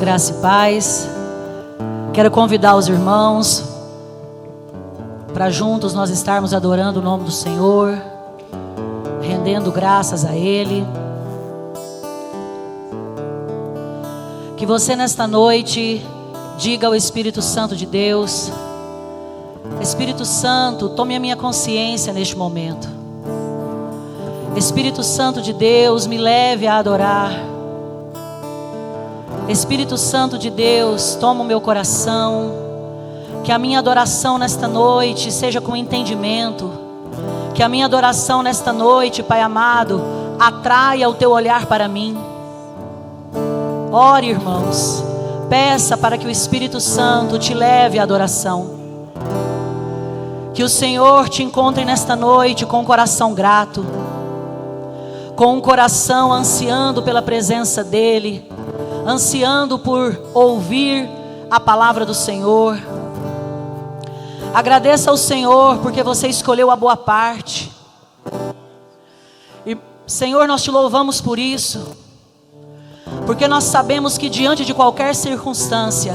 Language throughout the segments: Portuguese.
graça e paz. Quero convidar os irmãos para juntos nós estarmos adorando o nome do Senhor, rendendo graças a Ele. Que você nesta noite diga ao Espírito Santo de Deus: Espírito Santo, tome a minha consciência neste momento. Espírito Santo de Deus, me leve a adorar. Espírito Santo de Deus, toma o meu coração. Que a minha adoração nesta noite seja com entendimento. Que a minha adoração nesta noite, Pai amado, atraia o teu olhar para mim. Ore, irmãos, peça para que o Espírito Santo te leve à adoração. Que o Senhor te encontre nesta noite com um coração grato, com um coração ansiando pela presença dEle, ansiando por ouvir a palavra do Senhor. Agradeça ao Senhor porque você escolheu a boa parte. E Senhor, nós te louvamos por isso, porque nós sabemos que diante de qualquer circunstância,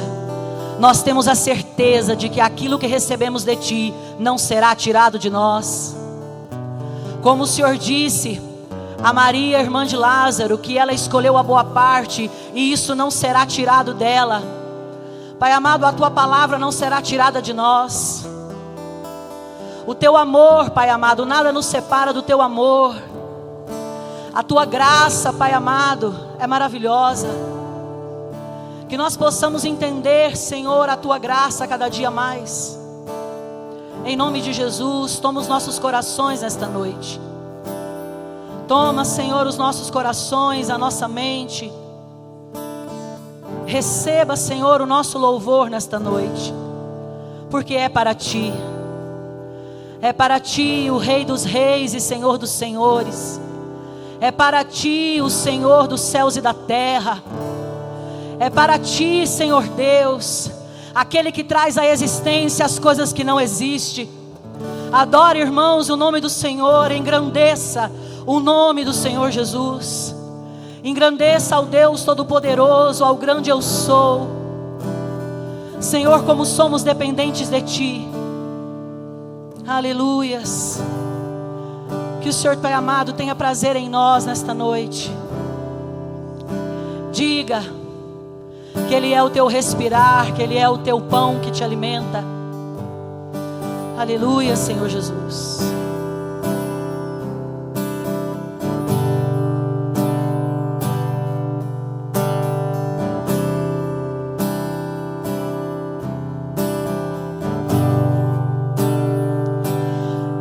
nós temos a certeza de que aquilo que recebemos de Ti não será tirado de nós. Como o Senhor disse a Maria, irmã de Lázaro, que ela escolheu a boa parte e isso não será tirado dela. Pai amado, a Tua palavra não será tirada de nós. O Teu amor, Pai amado, nada nos separa do Teu amor. A Tua graça, Pai amado, é maravilhosa. Que nós possamos entender, Senhor, a Tua graça cada dia mais. Em nome de Jesus, toma os nossos corações nesta noite. Toma, Senhor, os nossos corações, a nossa mente. Receba, Senhor, o nosso louvor nesta noite, porque é para Ti. É para Ti, o Rei dos Reis e Senhor dos Senhores. É para Ti, o Senhor dos céus e da terra. É para Ti, Senhor Deus, aquele que traz à existência as coisas que não existem. Adore, irmãos, o nome do Senhor, engrandeça o nome do Senhor Jesus. Engrandeça ao Deus Todo-Poderoso, ao grande eu sou. Senhor, como somos dependentes de Ti. Aleluias. Que o Senhor, Pai amado, tenha prazer em nós nesta noite. Diga que Ele é o Teu respirar, que Ele é o Teu pão que te alimenta. Aleluia, Senhor Jesus.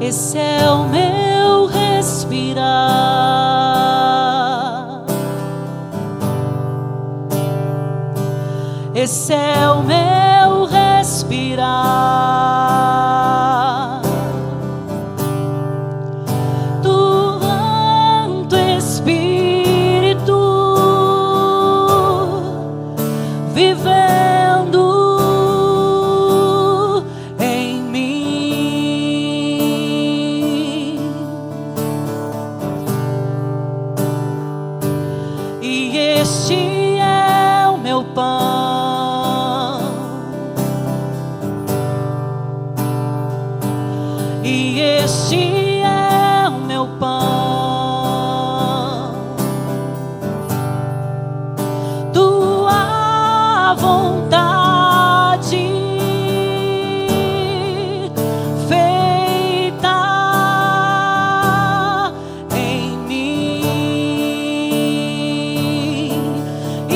Esse é o meu respirar. Esse é o meu respirar. Do Santo Espírito vivendo em mim. E este é o meu pão. E este é o meu pão. Tua vontade feita em mim. E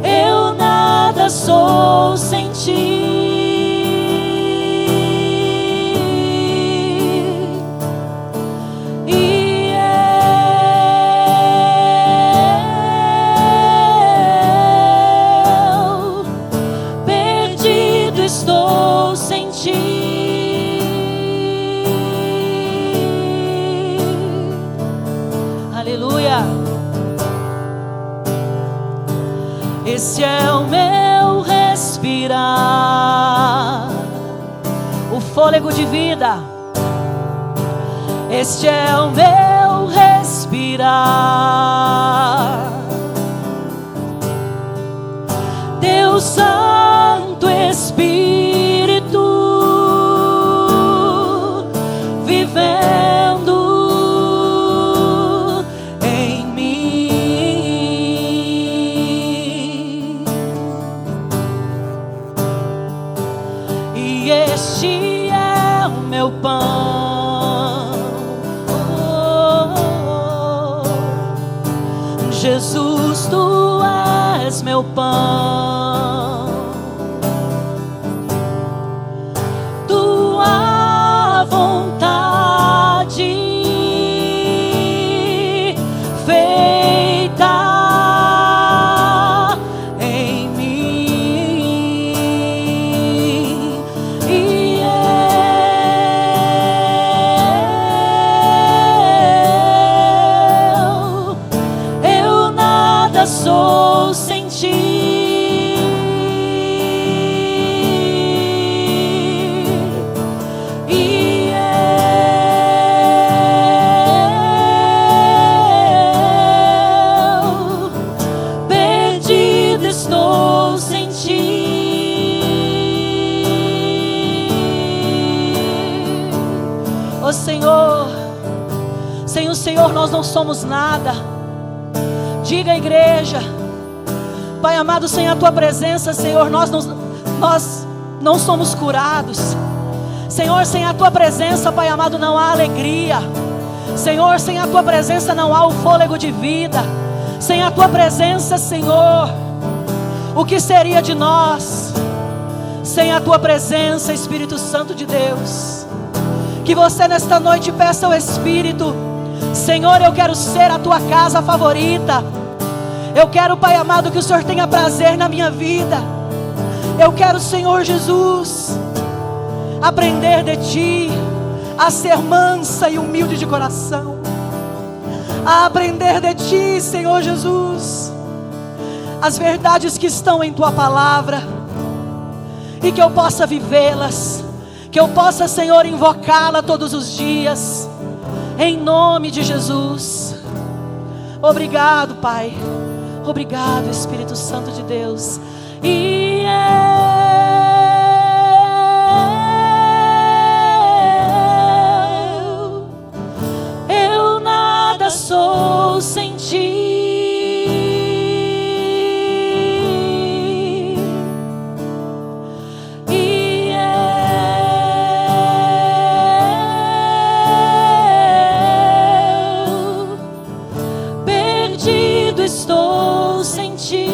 eu nada sou sem Ti. E eu perdido estou sem Ti. Aleluia. Esse é o meu respirar, o fôlego de vida. Este é o meu respirar. Deus Santo Espírito, vivendo em mim. E este é o meu pão. Jesus, tu és meu pão. Tua vontade feita em mim. E eu nada sou sem ti. E eu perdido estou sem ti. Ó Senhor, sem o Senhor nós não somos nada. Diga, igreja. Pai amado, sem a tua presença, Senhor, nós não somos curados. Senhor, sem a tua presença, Pai amado, não há alegria. Senhor, sem a tua presença não há o fôlego de vida. Sem a tua presença, Senhor, o que seria de nós? Sem a tua presença, Espírito Santo de Deus. Que você nesta noite peça ao Espírito: Senhor, eu quero ser a tua casa favorita. Eu quero, Pai amado, que o Senhor tenha prazer na minha vida. Eu quero, Senhor Jesus, aprender de ti, a ser mansa e humilde de coração, a aprender de ti, Senhor Jesus, as verdades que estão em tua palavra, e que eu possa vivê-las, que eu possa, Senhor, invocá-la todos os dias, em nome de Jesus. Obrigado, Pai. Obrigado, Espírito Santo de Deus. E eu nada sou sem ti. E eu perdido estou sem ti.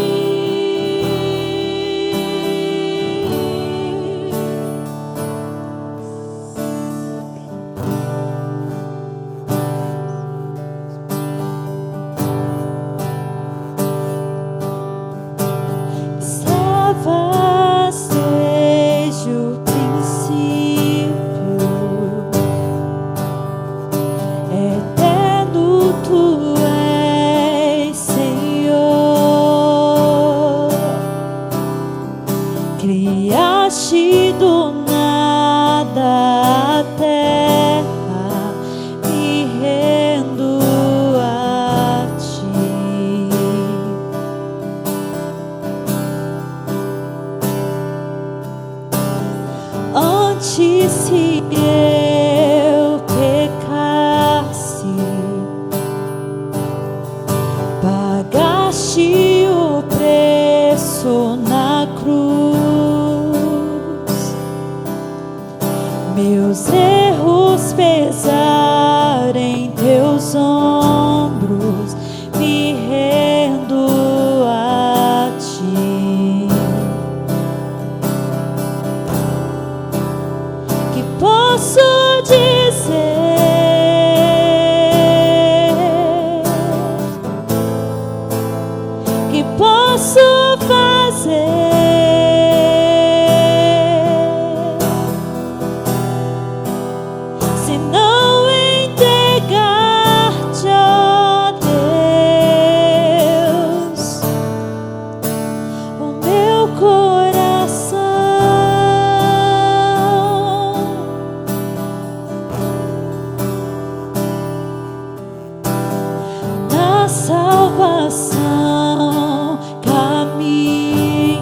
coração caminho,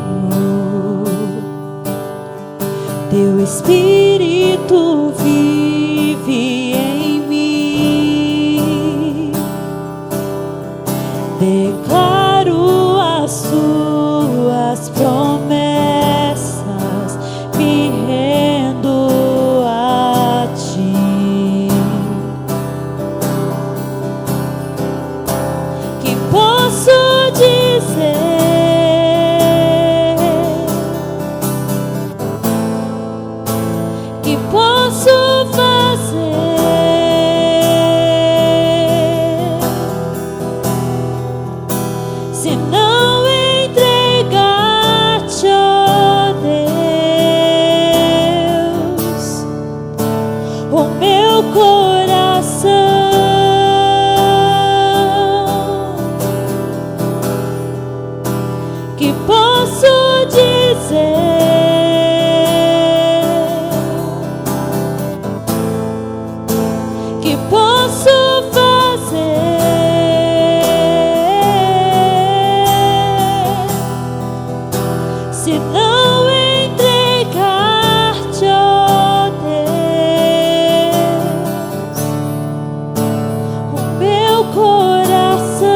teu Espírito vive em mim. Declaro as suas promessas, me rendo a ti. Que posso dizer que posso fazer se não entregar-te, ó Deus, o meu coração? Que posso dizer que posso fazer se não entregar-te, ó Deus, o meu coração?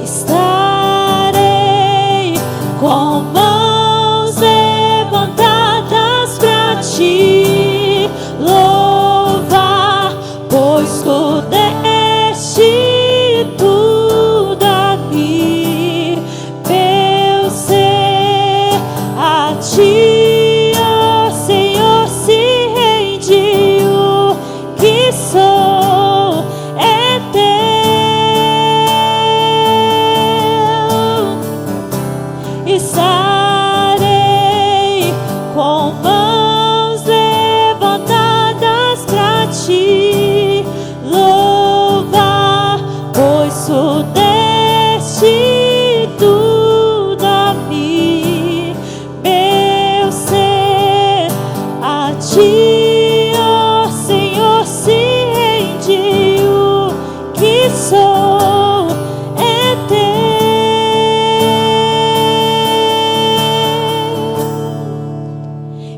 Estarei com mãos levantadas pra ti louvar, pois tu deste tudo a mim. Meu ser a ti, ó Senhor, se rende. O que sou é teu. Estarei com mãos levantadas pra ti louvar, pois tu deste tudo a mim. Meu ser a ti, ó Senhor, se rende. O que sou é teu.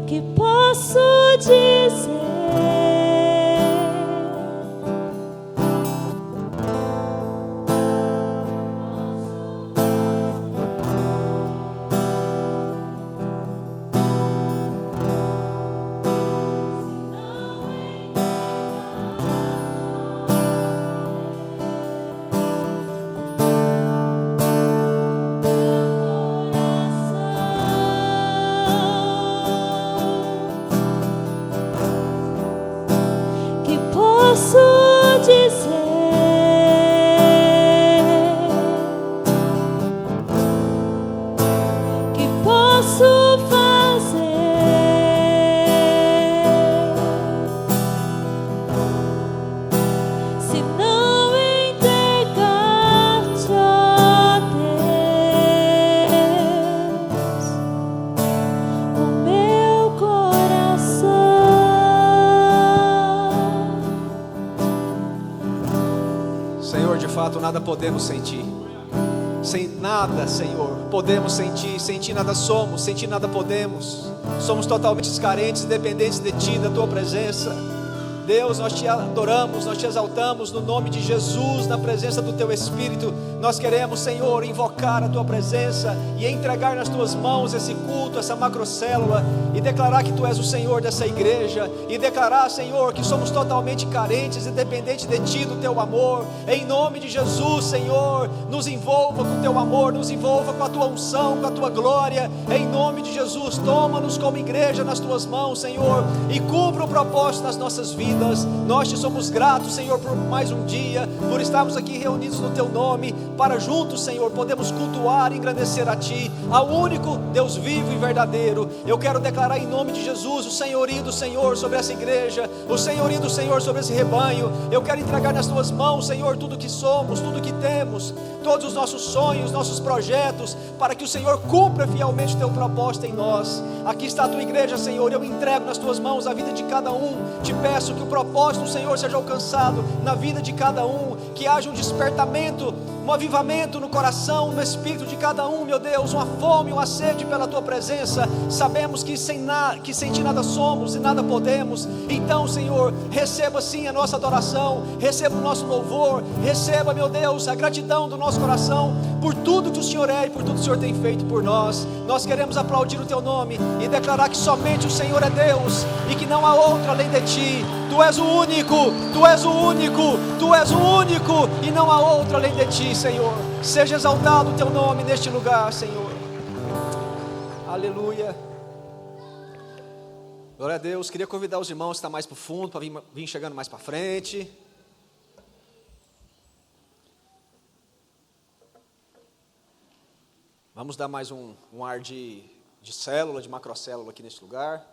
Que posso dizer que posso dizer que posso fazer se não entregar-te, ó Deus, o meu coração? Senhor, de fato nada podemos sem Ti. Sem nada, Senhor, podemos sem Ti. Sem Ti nada somos, sem Ti nada podemos. Somos totalmente carentes e dependentes de Ti, da Tua presença. Deus, nós Te adoramos, nós Te exaltamos no nome de Jesus, na presença do Teu Espírito. Nós queremos, Senhor, invocar a Tua presença e entregar nas Tuas mãos esse culto, essa macrocélula, e declarar que Tu és o Senhor dessa igreja, e declarar, Senhor, que somos totalmente carentes e dependentes de Ti, do Teu amor. Em nome de Jesus, Senhor, nos envolva com o Teu amor, nos envolva com a Tua unção, com a Tua glória. Em nome de Jesus, toma-nos como igreja nas Tuas mãos, Senhor, e cumpra o propósito nas nossas vidas. vidas. Nós te somos gratos, Senhor, por mais um dia, por estarmos aqui reunidos no Teu nome, para juntos, Senhor, podemos cultuar e engrandecer a Ti, ao único Deus vivo e verdadeiro. Eu quero declarar em nome de Jesus o senhorio do Senhor sobre essa igreja, o senhorio do Senhor sobre esse rebanho. Eu quero entregar nas Tuas mãos, Senhor, tudo que somos, tudo que temos, todos os nossos sonhos, nossos projetos, para que o Senhor cumpra fielmente o Teu propósito em nós. Aqui está a Tua igreja, Senhor, eu entrego nas Tuas mãos a vida de cada um. Te peço que o propósito do Senhor seja alcançado na vida de cada um, que haja um despertamento, um avivamento no coração, no espírito de cada um, meu Deus, uma fome, uma sede pela Tua presença. Sabemos que sem Ti nada somos e nada podemos. Então, Senhor, receba sim a nossa adoração, receba o nosso louvor, receba, meu Deus, a gratidão do nosso coração por tudo que o Senhor é e por tudo que o Senhor tem feito por nós. Nós queremos aplaudir o Teu nome e declarar que somente o Senhor é Deus e que não há outro além de Ti. Tu és o único, Tu és o único, Tu és o único e não há outro além de Ti, Senhor. Seja exaltado o Teu nome neste lugar, Senhor. Aleluia. Glória a Deus. Queria convidar os irmãos que estão mais para o fundo, para vir chegando mais para frente. Vamos dar mais um ar de célula, de macrocélula aqui nesse lugar.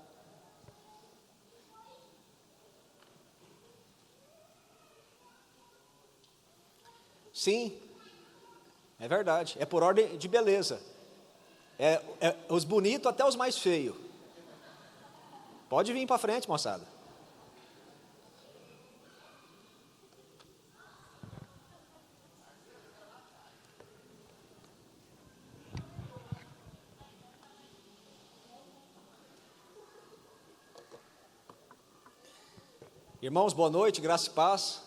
Sim, é verdade, é por ordem de beleza. É os bonitos até os mais feios. Pode vir para frente, moçada. Irmãos, boa noite, graça e paz.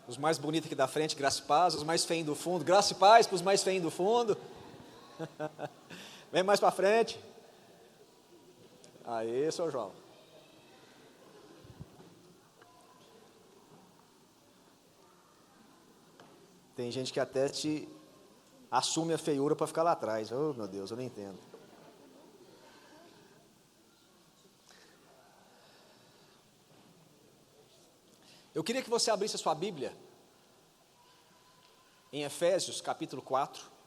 Os mais bonitos aqui da frente, graça e paz. Os mais feios do fundo, graça e paz para os mais feios do fundo. Vem mais para frente. Aí, seu João. Tem gente que até te assume a feiura para ficar lá atrás. Oh, meu Deus, eu não entendo. Eu queria que você abrisse a sua Bíblia em Efésios, capítulo 4.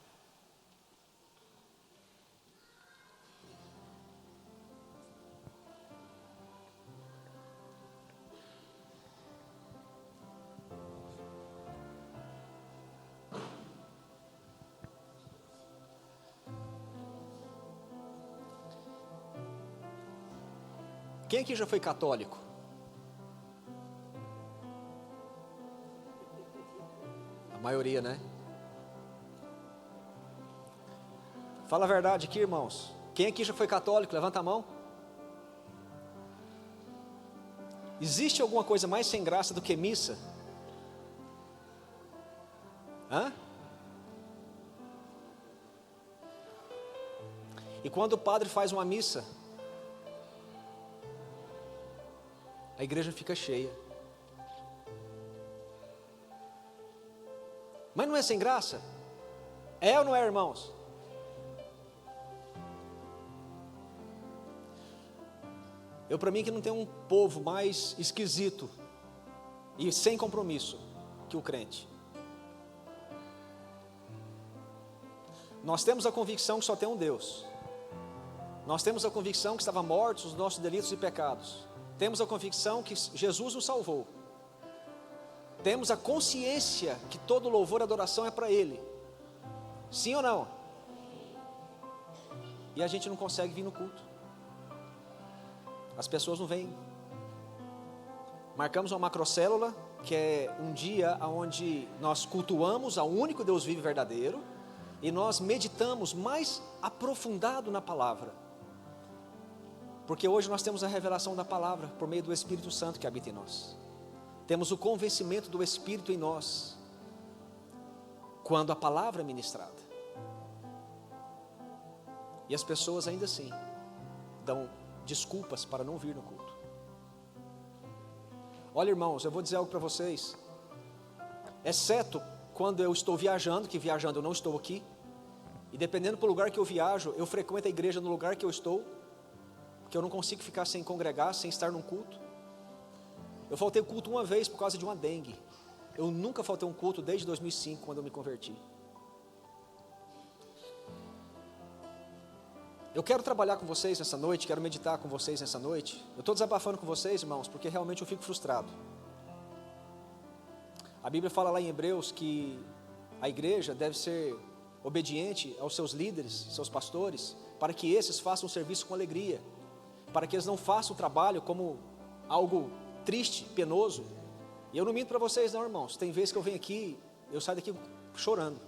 Quem aqui já foi católico? A maioria, né? Fala a verdade aqui, irmãos. Quem aqui já foi católico? Levanta a mão. Existe alguma coisa mais sem graça do que missa? Hã? E quando o padre faz uma missa, a igreja fica cheia. Mas não é sem graça? É ou não é, irmãos? Para mim que não tem um povo mais esquisito e sem compromisso que o crente. Nós temos a convicção que só tem um Deus. Nós temos a convicção que estava mortos os nossos delitos e pecados. Temos a convicção que Jesus nos salvou. Temos a consciência que todo louvor e adoração é para Ele. Sim ou não? E a gente não consegue vir no culto. As pessoas não vêm. Marcamos uma macrocélula, que é um dia onde nós cultuamos ao único Deus vivo e verdadeiro, e nós meditamos mais aprofundado na palavra. Porque hoje nós temos a revelação da palavra por meio do Espírito Santo que habita em nós. Temos o convencimento do Espírito em nós quando a palavra é ministrada. E as pessoas ainda assim dão desculpas para não vir no culto. Olha, irmãos, eu vou dizer algo para vocês. Exceto quando eu estou viajando, que viajando eu não estou aqui, e dependendo do lugar que eu viajo, eu frequento a igreja no lugar que eu estou, porque eu não consigo ficar sem congregar, sem estar num culto. Eu faltei o culto uma vez por causa de uma dengue. Eu nunca faltei um culto desde 2005, quando eu me converti. Eu quero trabalhar com vocês nessa noite, quero meditar com vocês nessa noite. Eu estou desabafando com vocês, irmãos, porque realmente eu fico frustrado. A Bíblia fala lá em Hebreus que a igreja deve ser obediente aos seus líderes, seus pastores, para que esses façam o serviço com alegria, para que eles não façam o trabalho como algo triste, penoso. E eu não minto para vocês não, irmãos, tem vezes que eu venho aqui, eu saio daqui chorando.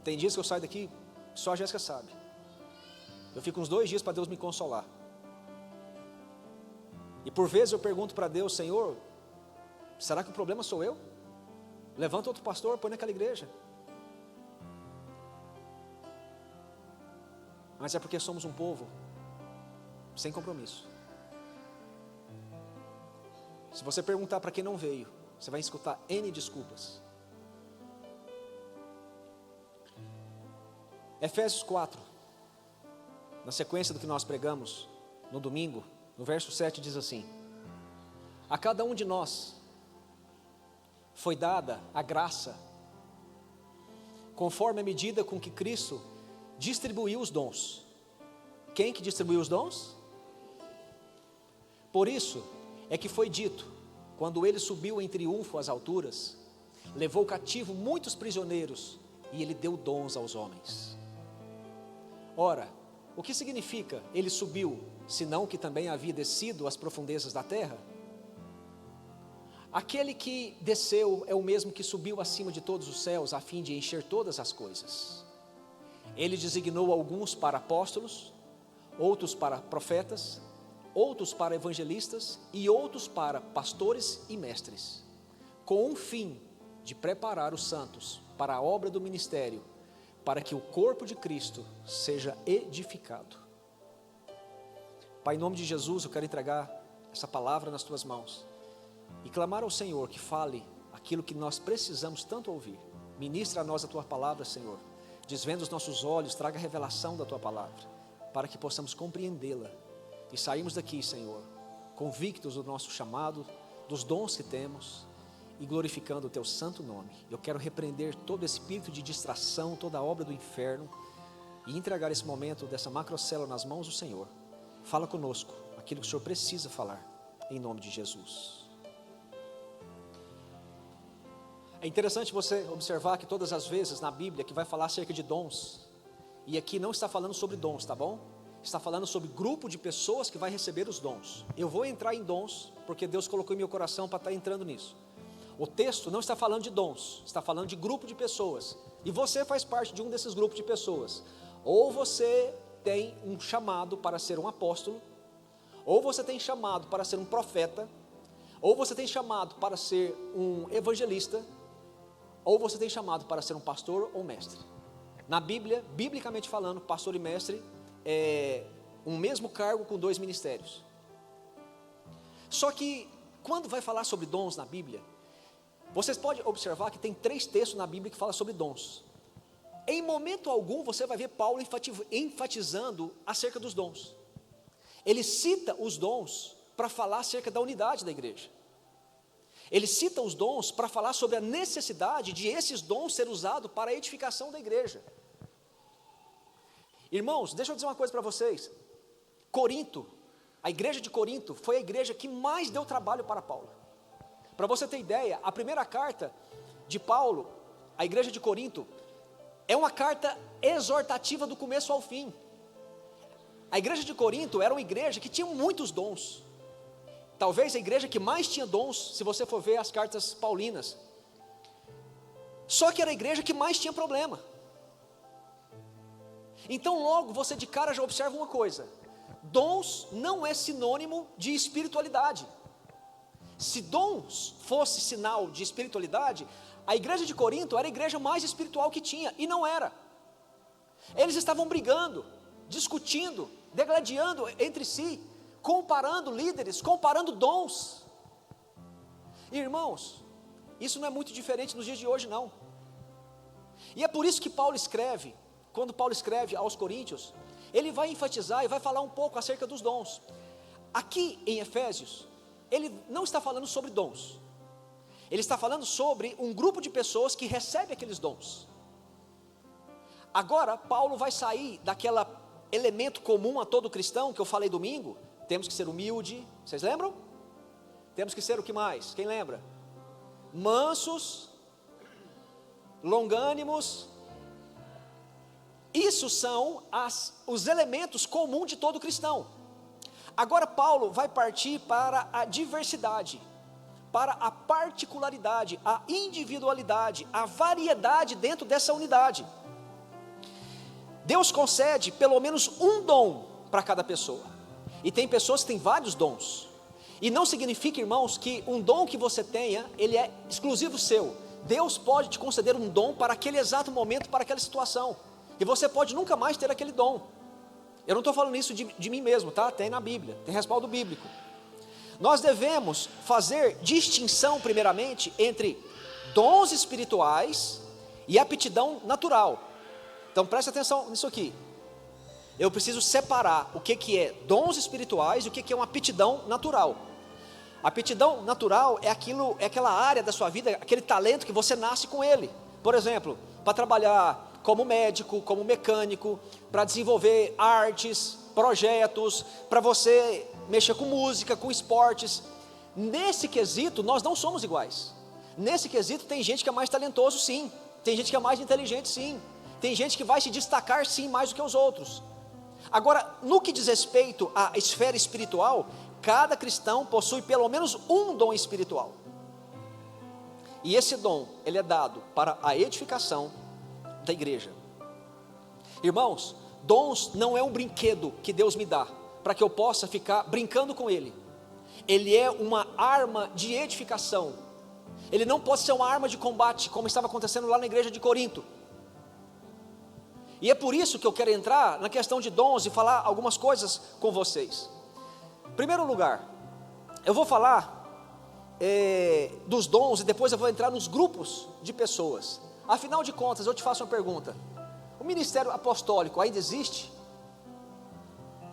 Tem dias que eu saio daqui, só a Jéssica sabe. Eu fico uns 2 dias para Deus me consolar. E por vezes eu pergunto para Deus, Senhor, será que o problema sou eu? Levanta outro pastor, põe naquela igreja. Mas é porque somos um povo sem compromisso. Se você perguntar para quem não veio, você vai escutar N desculpas. Efésios 4, na sequência do que nós pregamos no domingo, no verso 7 diz assim: a cada um de nós foi dada a graça, conforme a medida com que Cristo distribuiu os dons. Quem que distribuiu os dons? Por isso é que foi dito, quando ele subiu em triunfo às alturas, levou cativo muitos prisioneiros e ele deu dons aos homens. Ora, o que significa ele subiu, senão que também havia descido às profundezas da terra? Aquele que desceu é o mesmo que subiu acima de todos os céus, a fim de encher todas as coisas. Ele designou alguns para apóstolos, outros para profetas, outros para evangelistas e outros para pastores e mestres, com um fim de preparar os santos para a obra do ministério, para que o corpo de Cristo seja edificado. Pai, em nome de Jesus, eu quero entregar essa palavra nas tuas mãos e clamar ao Senhor que fale aquilo que nós precisamos tanto ouvir. Ministra a nós a tua palavra, Senhor. Desvenda os nossos olhos, traga a revelação da tua palavra, para que possamos compreendê-la e sairmos daqui, Senhor, convictos do nosso chamado, dos dons que temos e glorificando o teu santo nome. Eu quero repreender todo espírito de distração, toda a obra do inferno e entregar esse momento dessa macrocélula nas mãos do Senhor. Fala conosco aquilo que o Senhor precisa falar, em nome de Jesus. É interessante você observar que todas as vezes na Bíblia que vai falar acerca de dons, e aqui não está falando sobre dons, tá bom? Está falando sobre grupo de pessoas que vai receber os dons. Eu vou entrar em dons, porque Deus colocou em meu coração para estar entrando nisso. O texto não está falando de dons, está falando de grupo de pessoas. E você faz parte de um desses grupos de pessoas. Ou você tem um chamado para ser um apóstolo, ou você tem chamado para ser um profeta, ou você tem chamado para ser um evangelista, ou você tem chamado para ser um pastor ou mestre. Na Bíblia, biblicamente falando, pastor e mestre é um mesmo cargo com 2 ministérios. Só que quando vai falar sobre dons na Bíblia, vocês podem observar que tem 3 textos na Bíblia que falam sobre dons. Em momento algum você vai ver Paulo enfatizando acerca dos dons. Ele cita os dons para falar acerca da unidade da igreja. Ele cita os dons para falar sobre a necessidade de esses dons ser usados para a edificação da igreja. Irmãos, deixa eu dizer uma coisa para vocês. Corinto, a igreja de Corinto foi a igreja que mais deu trabalho para Paulo. Para você ter ideia, a primeira carta de Paulo à igreja de Corinto é uma carta exortativa do começo ao fim. A igreja de Corinto era uma igreja que tinha muitos dons. Talvez a igreja que mais tinha dons, se você for ver as cartas paulinas. Só que era a igreja que mais tinha problema. Então logo você de cara já observa uma coisa: dons não é sinônimo de espiritualidade. Se dons fosse sinal de espiritualidade, a igreja de Corinto era a igreja mais espiritual que tinha, e não era. Eles estavam brigando, discutindo, degladiando entre si, comparando líderes, comparando dons. Irmãos, isso não é muito diferente nos dias de hoje não. E é por isso que Paulo escreve, quando Paulo escreve aos Coríntios, ele vai enfatizar e vai falar um pouco acerca dos dons. aqui em Efésios, ele não está falando sobre dons. Ele está falando sobre um grupo de pessoas que recebe aqueles dons. Agora, Paulo vai sair daquele elemento comum a todo cristão, que eu falei domingo. Temos que ser humilde, vocês lembram? Temos que ser o que mais? Quem lembra? Mansos, longânimos. Isso são os elementos comuns de todo cristão. Agora Paulo vai partir para a diversidade, para a particularidade, a individualidade, a variedade dentro dessa unidade. Deus concede pelo menos um dom para cada pessoa. E tem pessoas que têm vários dons. E não significa, irmãos, que um dom que você tenha, ele é exclusivo seu. Deus pode te conceder um dom para aquele exato momento, para aquela situação. E você pode nunca mais ter aquele dom. Eu não estou falando isso de mim mesmo, tá? Tem na Bíblia, tem respaldo bíblico. Nós devemos fazer distinção, primeiramente, entre dons espirituais e aptidão natural. Então preste atenção nisso aqui. Eu preciso separar o que é dons espirituais e o que é uma aptidão natural. A aptidão natural é aquela área da sua vida, aquele talento que você nasce com ele. Por exemplo, para trabalhar como médico, como mecânico, para desenvolver artes, projetos, para você mexer com música, com esportes. Nesse quesito, nós não somos iguais. Nesse quesito, tem gente que é mais talentoso, sim. Tem gente que é mais inteligente, sim. Tem gente que vai se destacar, sim, mais do que os outros. Agora, no que diz respeito à esfera espiritual, cada cristão possui pelo menos um dom espiritual. E esse dom, ele é dado para a edificação da igreja. Irmãos, dons não é um brinquedo que Deus me dá, para que eu possa ficar brincando com ele. Ele é uma arma de edificação. Ele não pode ser uma arma de combate, como estava acontecendo lá na igreja de Corinto. E é por isso que eu quero entrar na questão de dons e falar algumas coisas com vocês. Em primeiro lugar, eu vou falar dos dons e depois eu vou entrar nos grupos de pessoas. Afinal de contas, eu te faço uma pergunta: o ministério apostólico ainda existe?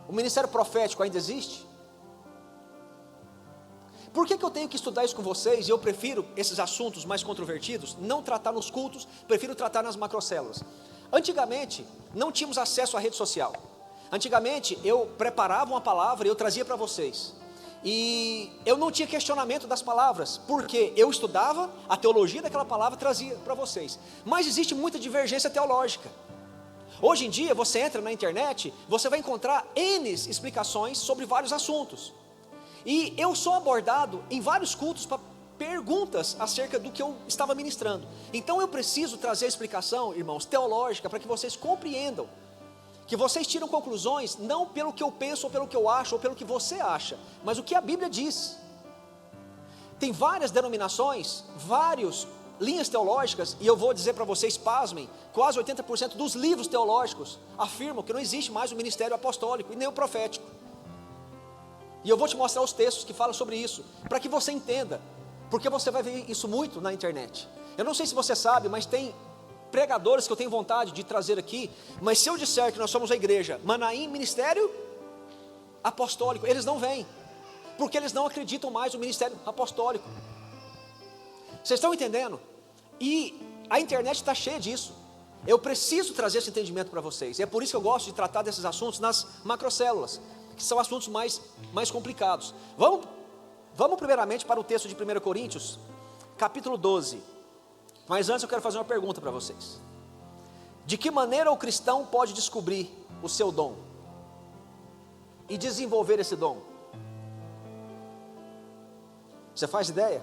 O ministério profético ainda existe? Por que eu tenho que estudar isso com vocês? E eu prefiro esses assuntos mais controvertidos não tratar nos cultos, prefiro tratar nas macrocélulas. Antigamente, não tínhamos acesso à rede social. Antigamente, eu preparava uma palavra e eu trazia para vocês. E eu não tinha questionamento das palavras, porque eu estudava a teologia daquela palavra e trazia para vocês. Mas existe muita divergência teológica. Hoje em dia, você entra na internet, você vai encontrar N explicações sobre vários assuntos. E eu sou abordado em vários cultos para perguntas acerca do que eu estava ministrando. Então eu preciso trazer a explicação, irmãos, teológica, para que vocês compreendam. Que vocês tiram conclusões não pelo que eu penso, ou pelo que eu acho, ou pelo que você acha, mas o que a Bíblia diz. Tem várias denominações, várias linhas teológicas, e eu vou dizer para vocês, pasmem, quase 80% dos livros teológicos afirmam que não existe mais o ministério apostólico e nem o profético. E eu vou te mostrar os textos que falam sobre isso, para que você entenda, porque você vai ver isso muito na internet. Eu não sei se você sabe, mas tem pregadores que eu tenho vontade de trazer aqui, mas se eu disser que nós somos a igreja Manaim Ministério Apostólico, eles não vêm, porque eles não acreditam mais no ministério apostólico. Vocês estão entendendo? E a internet está cheia disso. Eu preciso trazer esse entendimento para vocês, e é por isso que eu gosto de tratar desses assuntos nas macrocélulas, que são assuntos mais complicados. Vamos primeiramente para o texto de 1 Coríntios, capítulo 12. Mas antes eu quero fazer uma pergunta para vocês. De que maneira o cristão pode descobrir o seu dom e desenvolver esse dom? Você faz ideia?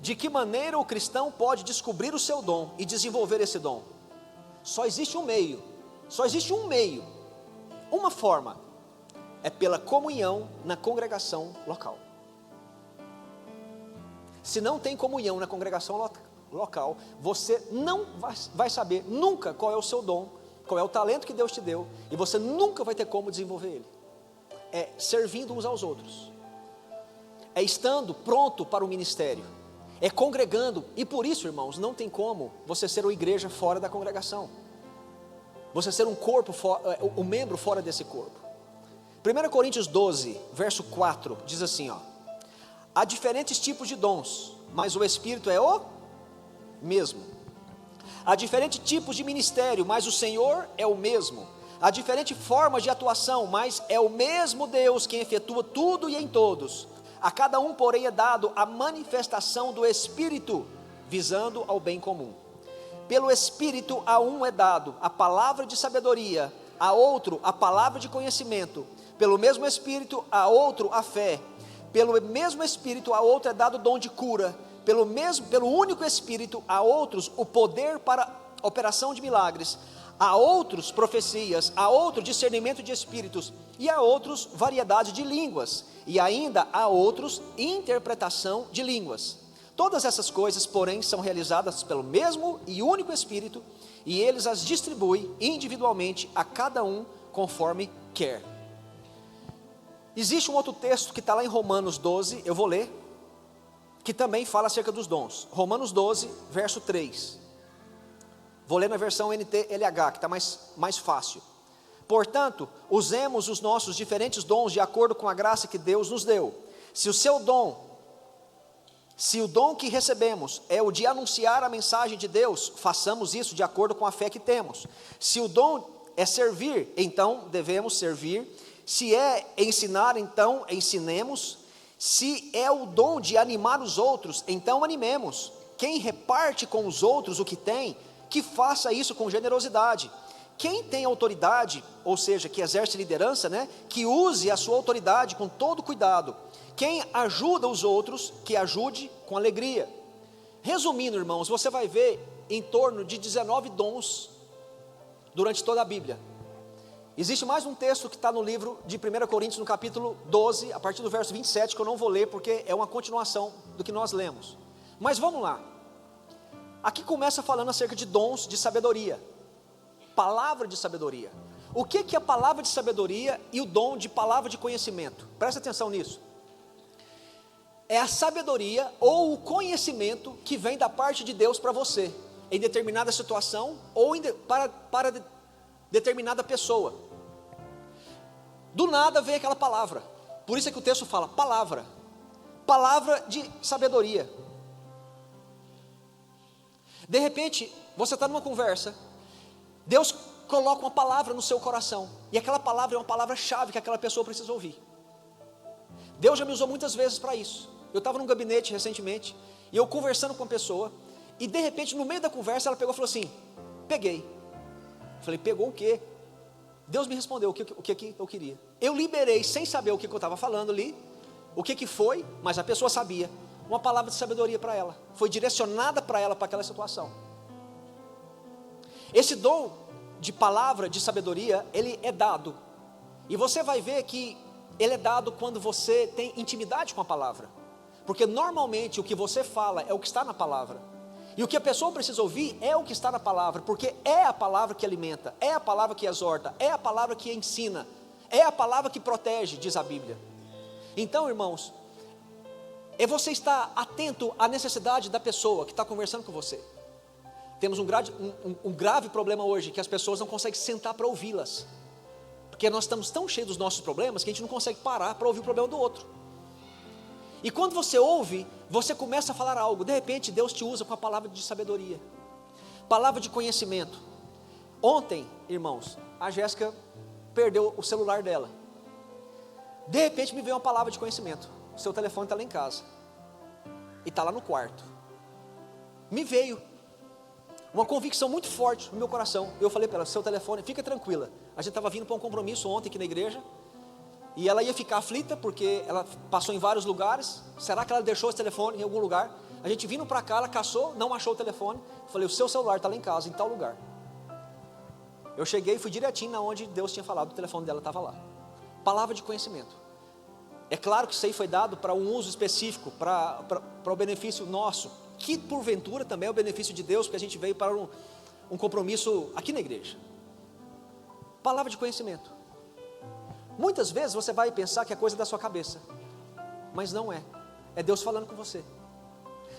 De que maneira o cristão pode descobrir o seu dom e desenvolver esse dom? Só existe um meio, uma forma, é pela comunhão na congregação local. Se não tem comunhão na congregação local, você não vai saber nunca qual é o seu dom, qual é o talento que Deus te deu, e você nunca vai ter como desenvolver ele. É servindo uns aos outros, é estando pronto para o ministério, é congregando. E por isso, irmãos, não tem como você ser uma igreja fora da congregação. Você ser um corpo, um membro fora desse corpo. 1 Coríntios 12, verso 4, diz assim, ó: há diferentes tipos de dons, mas o Espírito é o mesmo. Há diferentes tipos de ministério, mas o Senhor é o mesmo. Há diferentes formas de atuação, mas é o mesmo Deus quem efetua tudo e em todos. A cada um, porém, é dado a manifestação do Espírito, visando ao bem comum. Pelo Espírito a um é dado a palavra de sabedoria, a outro a palavra de conhecimento. Pelo mesmo Espírito a outro a fé. Pelo mesmo Espírito a outro é dado o dom de cura. Pelo único Espírito a outros o poder para operação de milagres. A outros profecias, a outro discernimento de espíritos, e a outros variedade de línguas, e ainda a outros interpretação de línguas. Todas essas coisas, porém, são realizadas pelo mesmo e único Espírito, e eles as distribui individualmente a cada um conforme quer. Existe um outro texto que está lá em Romanos 12, eu vou ler, que também fala acerca dos dons. Romanos 12, verso 3. Vou ler na versão NTLH, que está mais fácil. Portanto, usemos os nossos diferentes dons de acordo com a graça que Deus nos deu. Se o dom que recebemos é o de anunciar a mensagem de Deus, façamos isso de acordo com a fé que temos. Se o dom é servir, então devemos servir. Se é ensinar, então ensinemos. Se é o dom de animar os outros, então animemos. Quem reparte com os outros o que tem, que faça isso com generosidade. Quem tem autoridade, ou seja, que exerce liderança, que use a sua autoridade com todo cuidado. Quem ajuda os outros, que ajude com alegria. Resumindo, irmãos, você vai ver em torno de 19 dons durante toda a Bíblia. Existe mais um texto que está no livro de 1 Coríntios, no capítulo 12, a partir do verso 27, que eu não vou ler, porque é uma continuação do que nós lemos. Mas vamos lá. Aqui começa falando acerca de dons de sabedoria, palavra de sabedoria. O que é a palavra de sabedoria e o dom de palavra de conhecimento? Presta atenção nisso. É a sabedoria ou o conhecimento que vem da parte de Deus para você, em determinada situação ou para determinada pessoa. Do nada vem aquela palavra. Por isso é que o texto fala palavra de sabedoria. De repente, você está numa conversa, Deus coloca uma palavra no seu coração, e aquela palavra é uma palavra-chave que aquela pessoa precisa ouvir. Deus já me usou muitas vezes para isso. Eu estava num gabinete recentemente, e eu conversando com uma pessoa, e de repente, no meio da conversa, ela pegou e falou assim: peguei. Eu falei: pegou o quê? Deus me respondeu o que eu queria. Eu liberei, sem saber o que eu estava falando ali, o que foi, mas a pessoa sabia. Uma palavra de sabedoria para ela, foi direcionada para ela, para aquela situação. Esse dom de palavra de sabedoria, ele é dado, e você vai ver que ele é dado quando você tem intimidade com a palavra, porque normalmente o que você fala é o que está na palavra, e o que a pessoa precisa ouvir é o que está na palavra, porque é a palavra que alimenta, é a palavra que exorta, é a palavra que ensina, é a palavra que protege, diz a Bíblia. Então, irmãos, é você estar atento à necessidade da pessoa que está conversando com você. Temos um grave problema hoje, que as pessoas não conseguem sentar para ouvi-las, porque nós estamos tão cheios dos nossos problemas, que a gente não consegue parar para ouvir o problema do outro. E quando você ouve, você começa a falar algo, de repente Deus te usa com a palavra de sabedoria, palavra de conhecimento. Ontem, irmãos, a Jéssica perdeu o celular dela, de repente me veio uma palavra de conhecimento: seu telefone está lá em casa, e está lá no quarto. Me veio uma convicção muito forte no meu coração. Eu falei para ela: seu telefone, fica tranquila, a gente estava vindo para um compromisso ontem aqui na igreja, e ela ia ficar aflita, porque ela passou em vários lugares. Será que ela deixou esse telefone em algum lugar? A gente vindo para cá, ela caçou, não achou o telefone. Falei: o seu celular está lá em casa, em tal lugar. Eu cheguei e fui direitinho na onde Deus tinha falado, o telefone dela estava lá. Palavra de conhecimento. É claro que isso aí foi dado para um uso específico, para o benefício nosso, que porventura também é o benefício de Deus, porque a gente veio para um compromisso aqui na igreja. Palavra de conhecimento. Muitas vezes você vai pensar que é coisa da sua cabeça, mas não é. É Deus falando com você.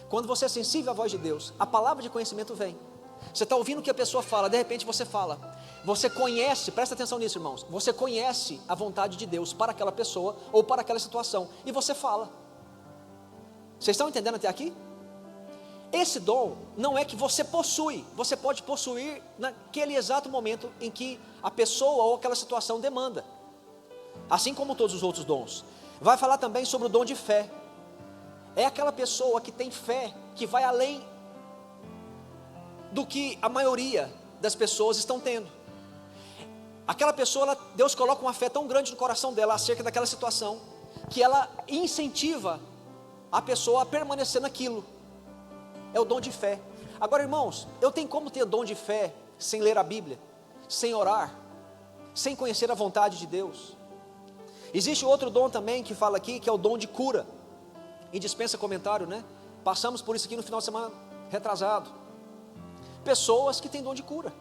Quando você é sensível à voz de Deus, a palavra de conhecimento vem. Você está ouvindo o que a pessoa fala, de repente você fala: Você conhece, presta atenção nisso, irmãos. Você conhece a vontade de Deus para aquela pessoa ou para aquela situação, e você fala. Vocês estão entendendo até aqui? Esse dom não é que você possui, você pode possuir naquele exato momento em que a pessoa ou aquela situação demanda, assim como todos os outros dons. Vai falar também sobre o dom de fé. É aquela pessoa que tem fé, que vai além do que a maioria das pessoas estão tendo. Aquela pessoa, Deus coloca uma fé tão grande no coração dela acerca daquela situação, que ela incentiva a pessoa a permanecer naquilo. É o dom de fé. Agora, irmãos, eu tenho como ter dom de fé sem ler a Bíblia, sem orar, sem conhecer a vontade de Deus? Existe outro dom também que fala aqui, que é o dom de cura. E dispensa comentário, né? Passamos por isso aqui no final de semana retrasado. Pessoas que têm dom de cura.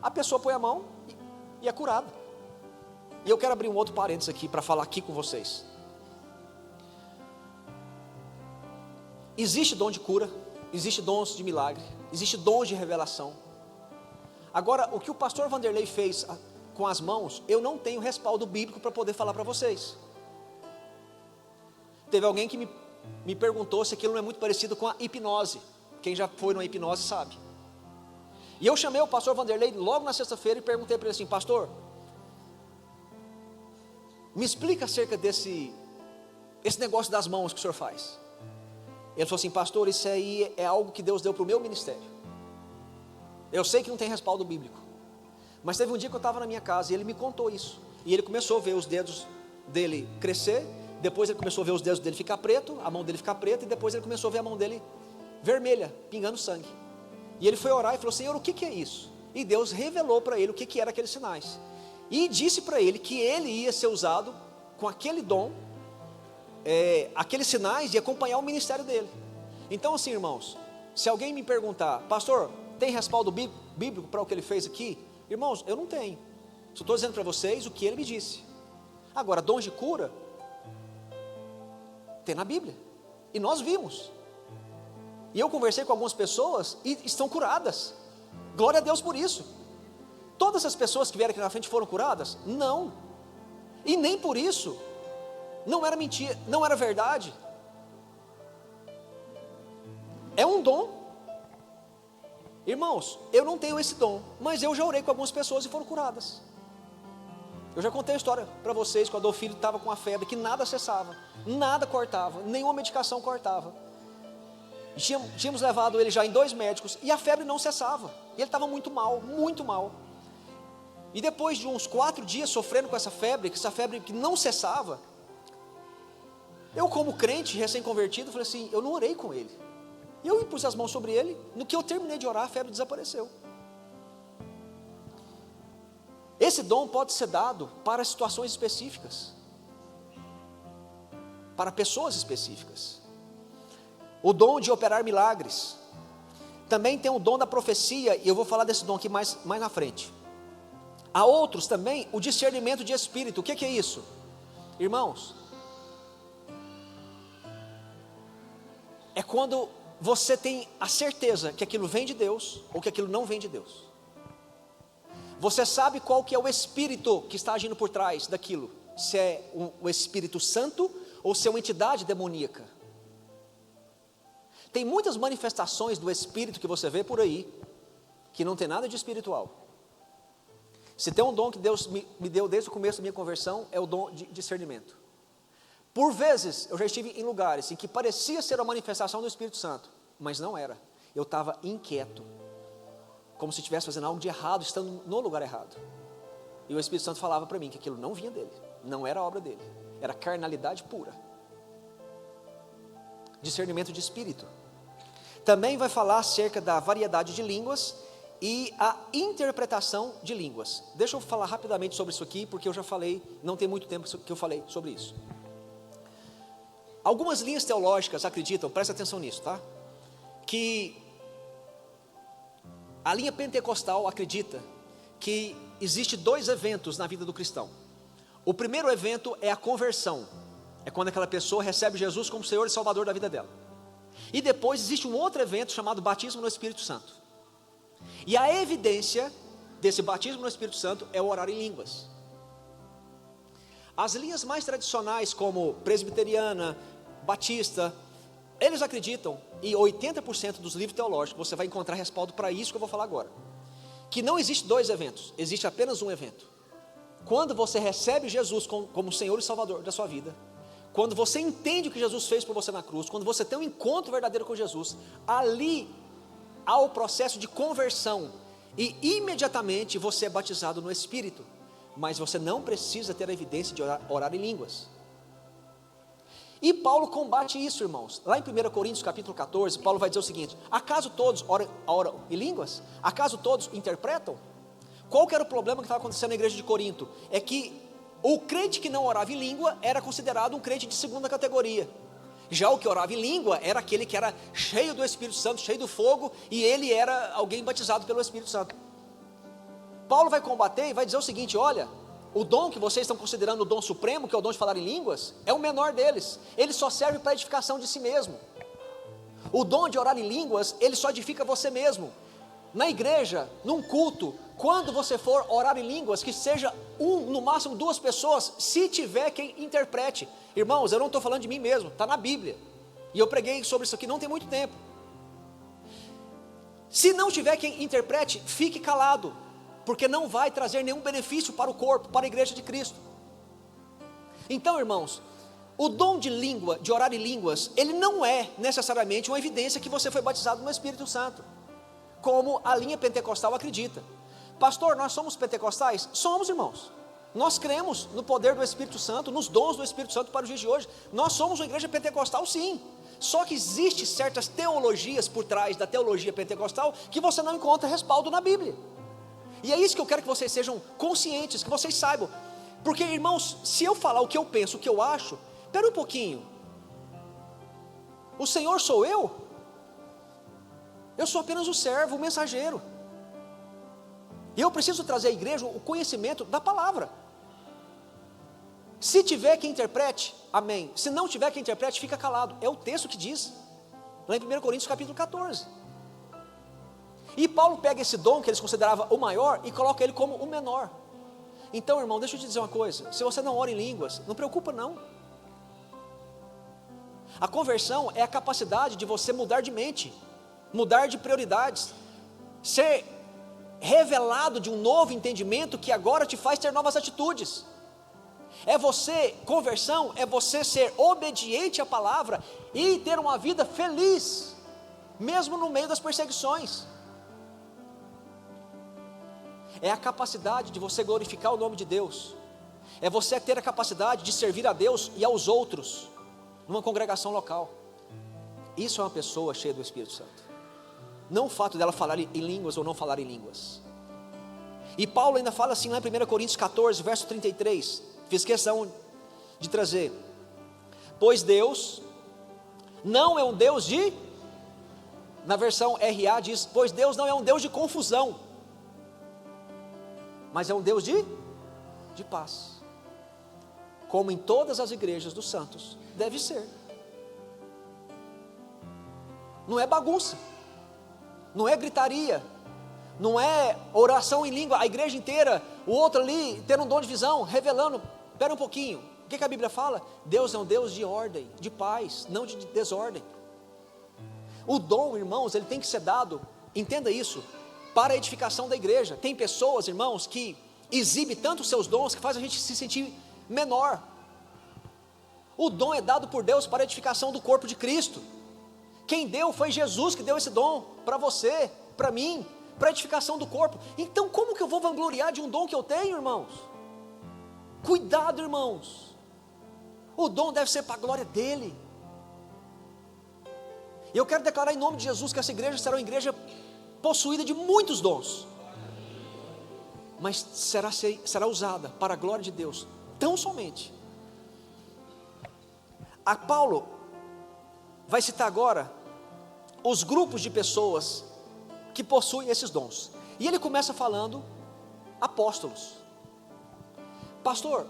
A pessoa põe a mão e é curada. E eu quero abrir um outro parênteses aqui para falar aqui com vocês. Existe dom de cura, existe dons de milagre, existe dons de revelação. Agora, o que o pastor Vanderlei fez com as mãos, eu não tenho respaldo bíblico para poder falar para vocês. Teve alguém que me perguntou se aquilo não é muito parecido com a hipnose. Quem já foi numa hipnose sabe. E eu chamei o pastor Vanderlei logo na sexta-feira e perguntei para ele assim: pastor, me explica acerca esse negócio das mãos que o senhor faz. Ele falou assim: pastor, isso aí é algo que Deus deu para o meu ministério. Eu sei que não tem respaldo bíblico, mas teve um dia que eu estava na minha casa e ele me contou isso. E ele começou a ver os dedos dele crescer, depois ele começou a ver os dedos dele ficar preto, a mão dele ficar preta, e depois ele começou a ver a mão dele vermelha, pingando sangue. E ele foi orar e falou: Senhor, o que é isso? E Deus revelou para ele o que eram aqueles sinais. E disse para ele que ele ia ser usado com aquele dom, aqueles sinais, de acompanhar o ministério dele. Então assim, irmãos, se alguém me perguntar: pastor, tem respaldo bíblico para o que ele fez aqui? Irmãos, eu não tenho. Só estou dizendo para vocês o que ele me disse. Agora, dons de cura tem na Bíblia, e nós vimos. E eu conversei com algumas pessoas e estão curadas. Glória a Deus por isso. Todas as pessoas que vieram aqui na frente foram curadas? Não. E nem por isso não era mentira, não era verdade. É um dom. Irmãos, eu não tenho esse dom, mas eu já orei com algumas pessoas e foram curadas. Eu já contei a história para vocês, quando o filho estava com uma febre que nada cessava, nada cortava, nenhuma medicação cortava. Tínhamos levado ele já em 2 médicos e a febre não cessava. E ele estava muito mal, muito mal. E depois de uns 4 dias sofrendo com essa febre que não cessava, eu, como crente recém-convertido, falei assim: eu não orei com ele. E eu impus as mãos sobre ele. No que eu terminei de orar, a febre desapareceu. Esse dom pode ser dado para situações específicas, para pessoas específicas. O dom de operar milagres. Também tem o dom da profecia, e eu vou falar desse dom aqui mais na frente. Há outros também, o discernimento de espírito. O que é isso? Irmãos, é quando você tem a certeza que aquilo vem de Deus ou que aquilo não vem de Deus. Você sabe qual que é o espírito que está agindo por trás daquilo, se é o Espírito Santo ou se é uma entidade demoníaca. Tem muitas manifestações do Espírito que você vê por aí, que não tem nada de espiritual. Se tem um dom que Deus me deu desde o começo da minha conversão, é o dom de discernimento. Por vezes, eu já estive em lugares em que parecia ser uma manifestação do Espírito Santo, mas não era. Eu estava inquieto, como se estivesse fazendo algo de errado, estando no lugar errado. E o Espírito Santo falava para mim que aquilo não vinha dele, não era obra dele, era carnalidade pura. Discernimento de espírito. Também vai falar acerca da variedade de línguas e a interpretação de línguas. Deixa eu falar rapidamente sobre isso aqui, porque eu já falei, não tem muito tempo que eu falei sobre isso. Algumas linhas teológicas acreditam, presta atenção nisso, tá? Que a linha pentecostal acredita que existe 2 eventos na vida do cristão. O primeiro evento é a conversão. É quando aquela pessoa recebe Jesus como Senhor e Salvador da vida dela. E depois existe um outro evento chamado batismo no Espírito Santo. E a evidência desse batismo no Espírito Santo é o orar em línguas. As linhas mais tradicionais, como presbiteriana, batista, eles acreditam, e 80% dos livros teológicos você vai encontrar respaldo para isso que eu vou falar agora, que não existe dois eventos, existe apenas um evento. Quando você recebe Jesus como Senhor e Salvador da sua vida, quando você entende o que Jesus fez por você na cruz, quando você tem um encontro verdadeiro com Jesus, ali há o processo de conversão, e imediatamente você é batizado no Espírito, mas você não precisa ter a evidência de orar em línguas. E Paulo combate isso, irmãos. Lá em 1 Coríntios capítulo 14, Paulo vai dizer o seguinte: acaso todos oram em línguas? Acaso todos interpretam? Qual que era o problema que estava acontecendo na igreja de Corinto? É que o crente que não orava em língua era considerado um crente de segunda categoria. Já o que orava em língua era aquele que era cheio do Espírito Santo, cheio do fogo, e ele era alguém batizado pelo Espírito Santo. Paulo vai combater e vai dizer o seguinte: olha, o dom que vocês estão considerando o dom supremo, que é o dom de falar em línguas, é o menor deles. Ele só serve para edificação de si mesmo. O dom de orar em línguas, ele só edifica você mesmo. Na igreja, num culto, quando você for orar em línguas, que seja no máximo 2 pessoas, se tiver quem interprete. Irmãos, eu não estou falando de mim mesmo, está na Bíblia, e eu preguei sobre isso aqui não tem muito tempo. Se não tiver quem interprete, fique calado, porque não vai trazer nenhum benefício para o corpo, para a igreja de Cristo. Então, irmãos, o dom de língua, de orar em línguas, ele não é necessariamente uma evidência que você foi batizado no Espírito Santo, como a linha pentecostal acredita. Pastor, nós somos pentecostais? Somos, irmãos. Nós cremos no poder do Espírito Santo, nos dons do Espírito Santo para os dias de hoje. Nós somos uma igreja pentecostal, sim. Só que existem certas teologias por trás da teologia pentecostal que você não encontra respaldo na Bíblia. E é isso que eu quero que vocês sejam conscientes, que vocês saibam. Porque, irmãos, se eu falar o que eu penso, o que eu acho, espera um pouquinho. O Senhor sou eu? Eu sou apenas o servo, o mensageiro. E eu preciso trazer à igreja o conhecimento da palavra. Se tiver quem interprete, amém. Se não tiver quem interprete, fica calado. É o texto que diz, lá em 1 Coríntios capítulo 14. E Paulo pega esse dom que eles consideravam o maior e coloca ele como o menor. Então, irmão, deixa eu te dizer uma coisa: se você não ora em línguas, não preocupa não. A conversão é a capacidade de você mudar de mente, mudar de prioridades, ser revelado de um novo entendimento que agora te faz ter novas atitudes. Conversão é você ser obediente à palavra e ter uma vida feliz, mesmo no meio das perseguições. É a capacidade de você glorificar o nome de Deus, é você ter a capacidade de servir a Deus e aos outros, numa congregação local. Isso é uma pessoa cheia do Espírito Santo. Não o fato dela falar em línguas ou não falar em línguas. E Paulo ainda fala assim lá em 1 Coríntios 14, verso 33. Fiz questão de trazer. Pois Deus não é um Deus de... Na versão RA diz: pois Deus não é um Deus de confusão, mas é um Deus de paz. Como em todas as igrejas dos santos deve ser. Não é bagunça, não é gritaria, não é oração em língua, a igreja inteira, o outro ali tendo um dom de visão, revelando. Espera um pouquinho, o que a Bíblia fala? Deus é um Deus de ordem, de paz, não de desordem. O dom, irmãos, ele tem que ser dado, entenda isso, para a edificação da igreja. Tem pessoas, irmãos, que exibem tanto os seus dons que faz a gente se sentir menor. O dom é dado por Deus para a edificação do corpo de Cristo. Quem deu foi Jesus, que deu esse dom para você, para mim, para a edificação do corpo. Então como que eu vou vangloriar de um dom que eu tenho, irmãos? Cuidado, irmãos. O dom deve ser para a glória dele. E eu quero declarar em nome de Jesus que essa igreja será uma igreja possuída de muitos dons, mas será usada para a glória de Deus, tão somente. A Paulo vai citar agora os grupos de pessoas que possuem esses dons, e ele começa falando apóstolos. Pastor,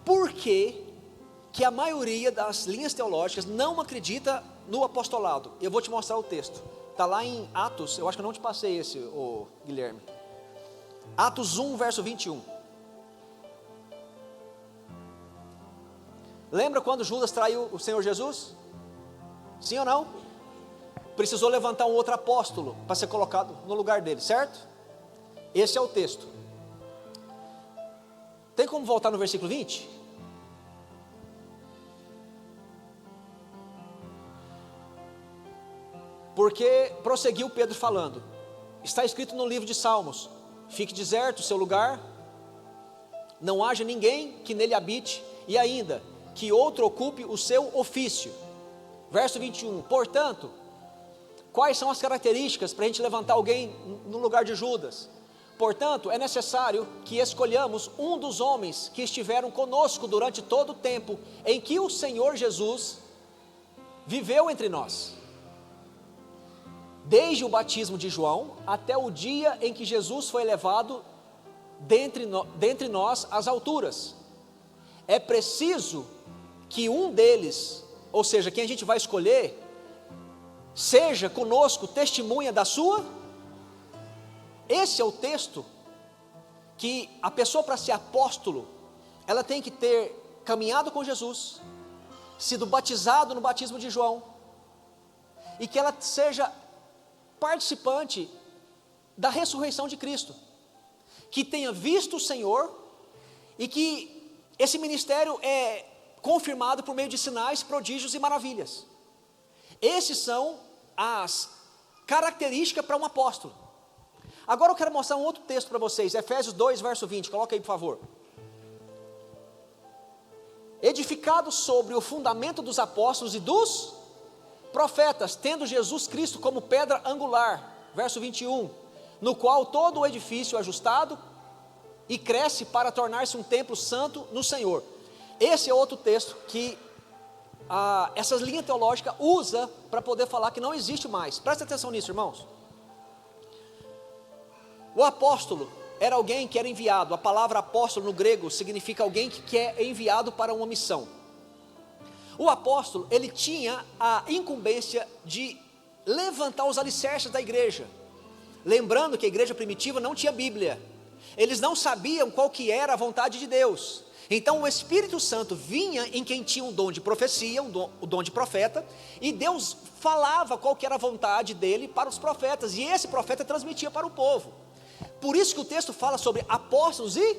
por que a maioria das linhas teológicas não acredita no apostolado. Eu vou te mostrar o texto. Está lá em Atos, eu acho que eu não te passei esse, Guilherme. Atos 1, verso 21. Lembra quando Judas traiu o Senhor Jesus? Sim ou não? Precisou levantar um outro apóstolo para ser colocado no lugar dele, certo? Esse é o texto. Tem como voltar no versículo 20? Porque prosseguiu Pedro falando, está escrito no livro de Salmos, fique deserto o seu lugar, não haja ninguém que nele habite, e ainda, que outro ocupe o seu ofício. Verso 21, portanto, quais são as características para a gente levantar alguém no lugar de Judas? Portanto, é necessário que escolhamos um dos homens que estiveram conosco durante todo o tempo em que o Senhor Jesus viveu entre nós, desde o batismo de João até o dia em que Jesus foi levado dentre nós às alturas. É preciso que um deles, ou seja, quem a gente vai escolher, seja conosco testemunha da sua. Esse é o texto que a pessoa, para ser apóstolo, ela tem que ter caminhado com Jesus, sido batizado no batismo de João, e que ela seja participante da ressurreição de Cristo, que tenha visto o Senhor, e que esse ministério é confirmado por meio de sinais, prodígios e maravilhas. Esses são as características para um apóstolo. Agora eu quero mostrar um outro texto para vocês, Efésios 2, verso 20, coloca aí por favor. Edificado sobre o fundamento dos apóstolos e dos profetas, tendo Jesus Cristo como pedra angular, verso 21, no qual todo o edifício é ajustado e cresce para tornar-se um templo santo no Senhor. Esse é outro texto que essa linha teológica usa para poder falar que não existe mais. Presta atenção nisso, irmãos. O apóstolo era alguém que era enviado. A palavra apóstolo no grego significa alguém que é enviado para uma missão. O apóstolo, ele tinha a incumbência de levantar os alicerces da igreja. Lembrando que a igreja primitiva não tinha Bíblia. Eles não sabiam qual que era a vontade de Deus. Então o Espírito Santo vinha em quem tinha um dom de profecia, o dom de profeta, e Deus falava qual que era a vontade dele para os profetas, e esse profeta transmitia para o povo. Por isso que o texto fala sobre apóstolos e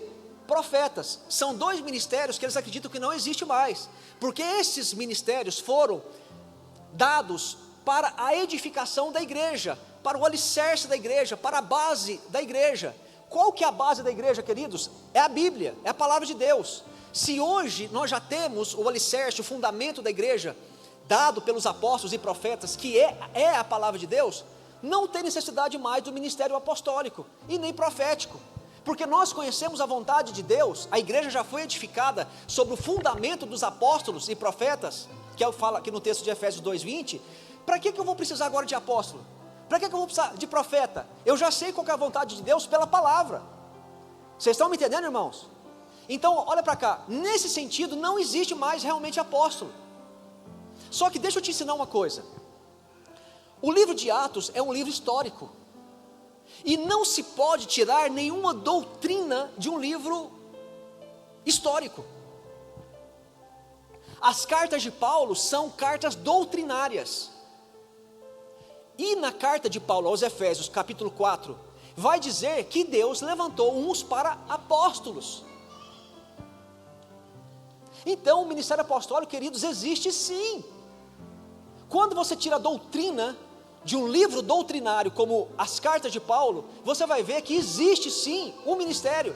profetas. São dois ministérios que eles acreditam que não existe mais, porque esses ministérios foram dados para a edificação da igreja, para o alicerce da igreja, para a base da igreja. Qual que é a base da igreja, queridos? É a Bíblia, é a palavra de Deus. Se hoje nós já temos o alicerce, o fundamento da igreja, dado pelos apóstolos e profetas, que é a palavra de Deus, não tem necessidade mais do ministério apostólico e nem profético, porque nós conhecemos a vontade de Deus. A igreja já foi edificada sobre o fundamento dos apóstolos e profetas, que eu falo aqui no texto de Efésios 2:20. Para que eu vou precisar agora de apóstolo? Para que eu vou precisar de profeta? Eu já sei qual que é a vontade de Deus pela palavra. Vocês estão me entendendo, irmãos? Então, olha para cá, nesse sentido não existe mais realmente apóstolo. Só que deixa eu te ensinar uma coisa. O livro de Atos é um livro histórico, e não se pode tirar nenhuma doutrina de um livro histórico. As cartas de Paulo são cartas doutrinárias. E na carta de Paulo aos Efésios, capítulo 4, vai dizer que Deus levantou uns para apóstolos. Então o ministério apostólico, queridos, existe sim. Quando você tira a doutrina de um livro doutrinário como as cartas de Paulo, você vai ver que existe sim um ministério,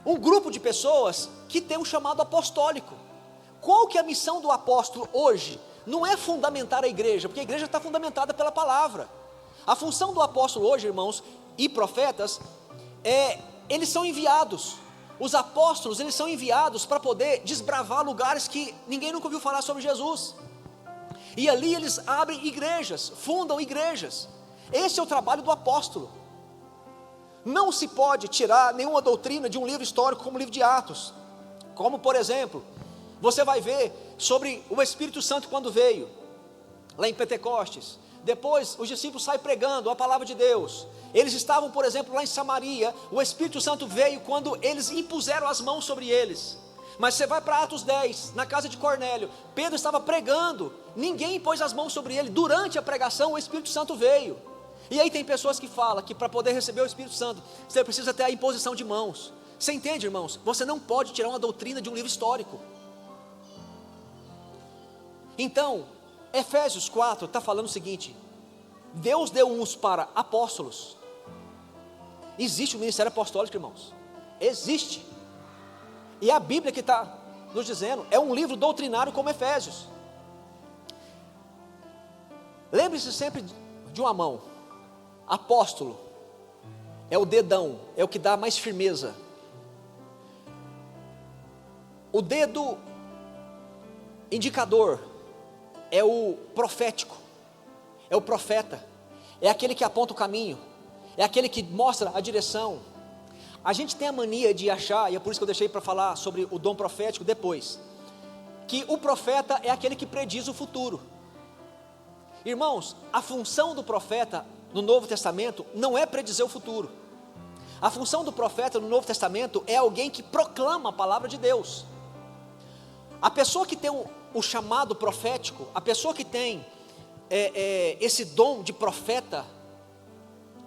um grupo de pessoas que tem um chamado apostólico. Qual que é a missão do apóstolo hoje? Não é fundamentar a igreja, porque a igreja está fundamentada pela palavra. A função do apóstolo hoje, irmãos, e profetas, eles são enviados. Os apóstolos, eles são enviados para poder desbravar lugares que ninguém nunca ouviu falar sobre Jesus. E ali eles abrem igrejas, fundam igrejas. Esse é o trabalho do apóstolo. Não se pode tirar nenhuma doutrina de um livro histórico como o livro de Atos. Como por exemplo, você vai ver sobre o Espírito Santo quando veio. lá em Pentecostes. Depois os discípulos saem pregando a palavra de Deus. Eles estavam, por exemplo, lá em Samaria. O Espírito Santo veio quando eles impuseram as mãos sobre eles. Mas você vai para Atos 10, na casa de Cornélio, Pedro estava pregando, ninguém pôs as mãos sobre ele. Durante a pregação o Espírito Santo veio. E aí tem pessoas que falam que para poder receber o Espírito Santo, você precisa ter a imposição de mãos. Você entende, irmãos? Você não pode tirar uma doutrina de um livro histórico. Então, Efésios 4 está falando o seguinte: Deus deu uns para apóstolos. Existe o ministério apostólico, irmãos. Existe. E a Bíblia que está nos dizendo, é um livro doutrinário como Efésios. Lembre-se sempre de uma mão. Apóstolo é o dedão, é o que dá mais firmeza. O dedo indicador é o profético, é o profeta, é aquele que aponta o caminho, é aquele que mostra a direção. A gente tem a mania de achar, e é por isso que eu deixei para falar sobre o dom profético depois, que o profeta é aquele que prediz o futuro. Irmãos, a função do profeta no Novo Testamento não é predizer o futuro. A função do profeta no Novo Testamento é alguém que proclama a palavra de Deus. A pessoa que tem o chamado profético, a pessoa que tem esse dom de profeta,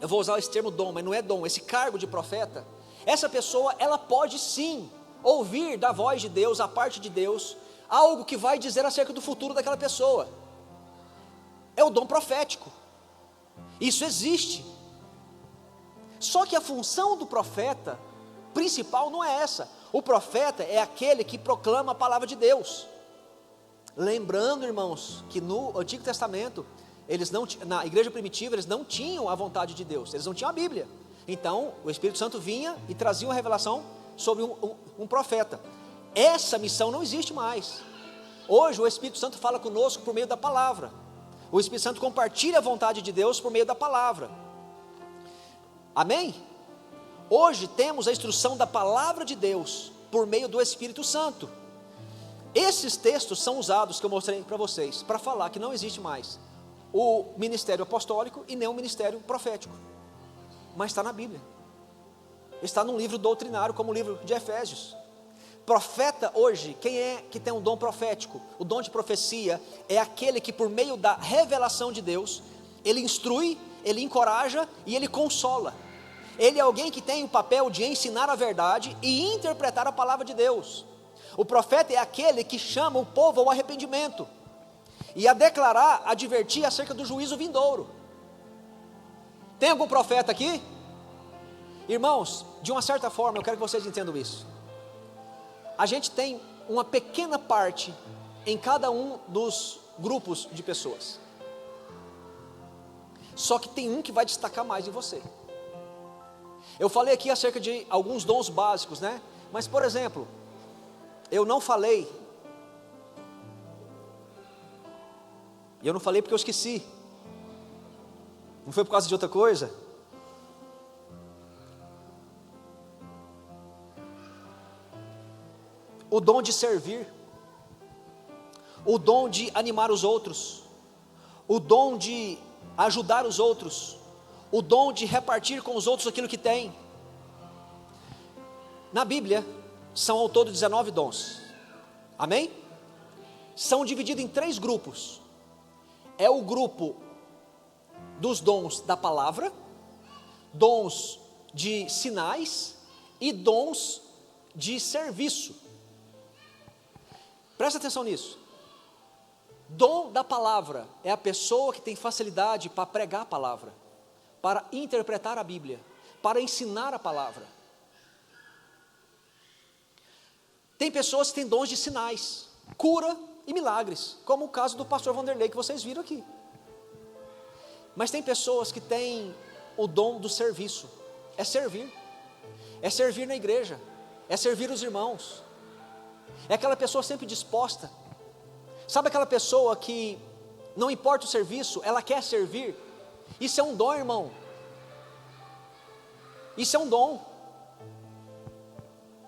eu vou usar esse termo dom, mas não é dom, esse cargo de profeta, essa pessoa, ela pode sim ouvir da voz de Deus, a parte de Deus, algo que vai dizer acerca do futuro daquela pessoa. É o dom profético. Isso existe. Só que a função do profeta principal não é essa. O profeta é aquele que proclama a palavra de Deus. Lembrando, irmãos, que no Antigo Testamento, na igreja primitiva, eles não tinham a vontade de Deus, eles não tinham a Bíblia. Então, o Espírito Santo vinha e trazia uma revelação sobre um profeta. Essa missão não existe mais. Hoje, o Espírito Santo fala conosco por meio da palavra. O Espírito Santo compartilha a vontade de Deus por meio da palavra. Amém? Hoje temos a instrução da palavra de Deus por meio do Espírito Santo. Esses textos são usados, que eu mostrei para vocês, para falar que não existe mais o ministério apostólico e nem o ministério profético. Mas está na Bíblia. Está num livro doutrinário como o livro de Efésios. Profeta hoje, quem é que tem um dom profético? O dom de profecia é aquele que por meio da revelação de Deus, ele instrui, ele encoraja e ele consola. Ele é alguém que tem o papel de ensinar a verdade e interpretar a palavra de Deus. O profeta é aquele que chama o povo ao arrependimento e a declarar, a advertir acerca do juízo vindouro. Tem algum profeta aqui? Irmãos, de uma certa forma, eu quero que vocês entendam isso. A gente tem uma pequena parte em cada um dos grupos de pessoas. Só que tem um que vai destacar mais em você. Eu falei aqui acerca de alguns dons básicos, né? Mas, por exemplo, eu não falei porque eu esqueci. Não foi por causa de outra coisa. O dom de servir, o dom de animar os outros, o dom de ajudar os outros, o dom de repartir com os outros aquilo que tem. Na Bíblia, são ao todo 19 dons, amém? São divididos em 3 grupos. É o grupo dos dons da palavra, dons de sinais e dons de serviço. Presta atenção nisso. Dom da palavra é a pessoa que tem facilidade para pregar a palavra, para interpretar a Bíblia, para ensinar a palavra. Tem pessoas que têm dons de sinais, cura e milagres, como o caso do pastor Vanderlei que vocês viram aqui. Mas tem pessoas que têm o dom do serviço, é servir na igreja, é servir os irmãos. É aquela pessoa sempre disposta. Sabe aquela pessoa que não importa o serviço, ela quer servir? Isso é um dom, irmão. Isso é um dom.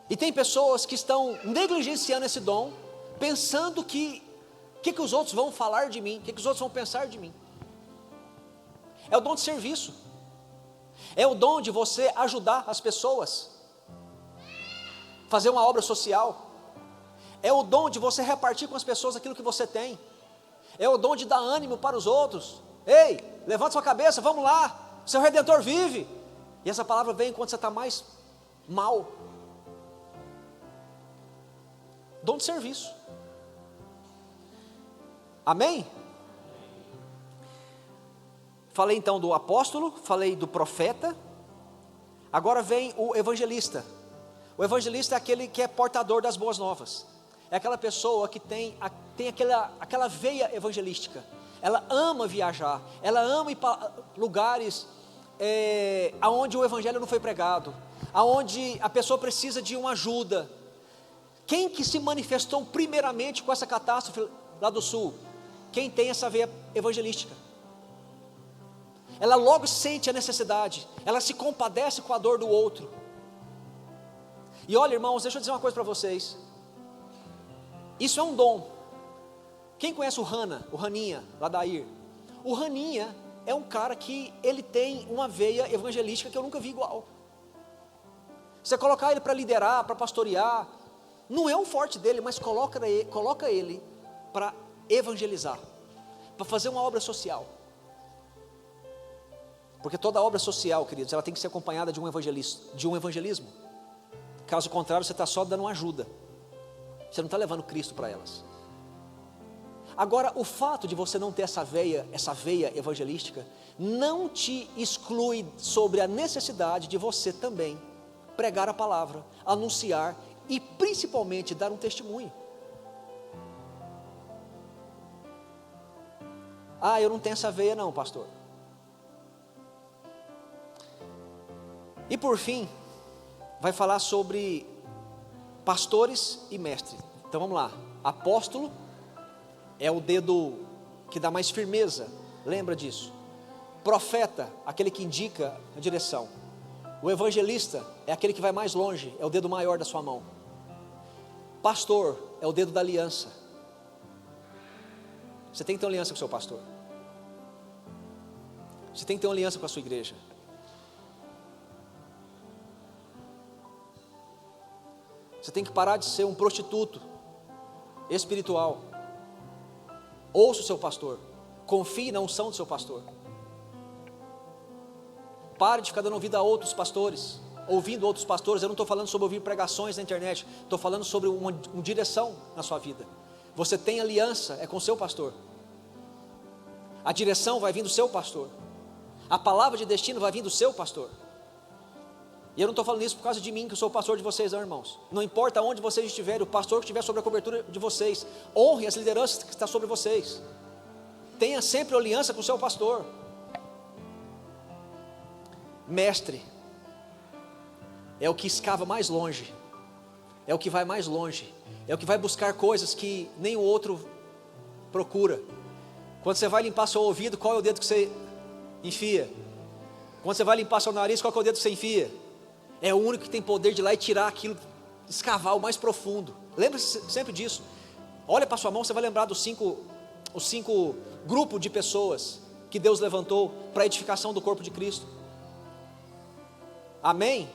E tem pessoas que estão negligenciando esse dom, pensando que O que os outros vão falar de mim? O que os outros vão pensar de mim? É o dom de serviço. É o dom de você ajudar as pessoas, fazer uma obra social. É o dom de você repartir com as pessoas aquilo que você tem. É o dom de dar ânimo para os outros. Ei, levanta sua cabeça, vamos lá, seu Redentor vive. E essa palavra vem quando você está mais mal. Dom de serviço. Amém? Falei então do apóstolo, falei do profeta. Agora vem o evangelista. O evangelista é aquele que é portador das boas novas. É aquela pessoa que tem aquela veia evangelística. Ela ama viajar, ela ama ir para lugares aonde o evangelho não foi pregado, aonde a pessoa precisa de uma ajuda. Quem que se manifestou primeiramente com essa catástrofe lá do sul? Quem tem essa veia evangelística. Ela logo sente a necessidade, ela se compadece com a dor do outro. E olha, irmãos, deixa eu dizer uma coisa para vocês. Isso é um dom. Quem conhece o Raninha, lá da Ir? O Raninha é um cara que ele tem uma veia evangelística que eu nunca vi igual. Você colocar ele para liderar, para pastorear, não é o forte dele, mas coloca ele para evangelizar, para fazer uma obra social. Porque toda obra social, queridos, ela tem que ser acompanhada de um evangelismo. Caso contrário, você está só dando uma ajuda. Você não está levando Cristo para elas. Agora, o fato de você não ter essa veia evangelística, não te exclui sobre a necessidade de você também pregar a palavra, anunciar e principalmente dar um testemunho. Ah, eu não tenho essa veia não, pastor. E por fim, vai falar sobre pastores e mestres. Então vamos lá. Apóstolo é o dedo que dá mais firmeza, lembra disso. Profeta, aquele que indica a direção. O evangelista é aquele que vai mais longe, é o dedo maior da sua mão. Pastor é o dedo da aliança. Você tem que ter uma aliança com o seu pastor. Você tem que ter uma aliança com a sua igreja. Você tem que parar de ser um prostituto espiritual. Ouça o seu pastor. Confie na unção do seu pastor. Pare de ficar dando ouvido a outros pastores, ouvindo outros pastores. Eu não estou falando sobre ouvir pregações na internet. Estou falando sobre uma direção na sua vida. Você tem aliança, é com o seu pastor. A direção vai vir do seu pastor. A palavra de destino vai vir do seu pastor. E eu não estou falando isso por causa de mim, que eu sou o pastor de vocês, não, irmãos. Não importa onde vocês estiverem, o pastor que estiver sobre a cobertura de vocês, honre as lideranças que estão sobre vocês. Tenha sempre aliança com o seu pastor. Mestre é o que escava mais longe, é o que vai mais longe, é o que vai buscar coisas que nem o outro procura. Quando você vai limpar seu ouvido, qual é o dedo que você enfia? Quando você vai limpar seu nariz, qual é o dedo que você enfia? É o único que tem poder de ir lá e tirar aquilo, escavar o mais profundo. Lembre-se sempre disso. Olha para sua mão, você vai lembrar dos os cinco grupos de pessoas que Deus levantou para a edificação do corpo de Cristo. Amém?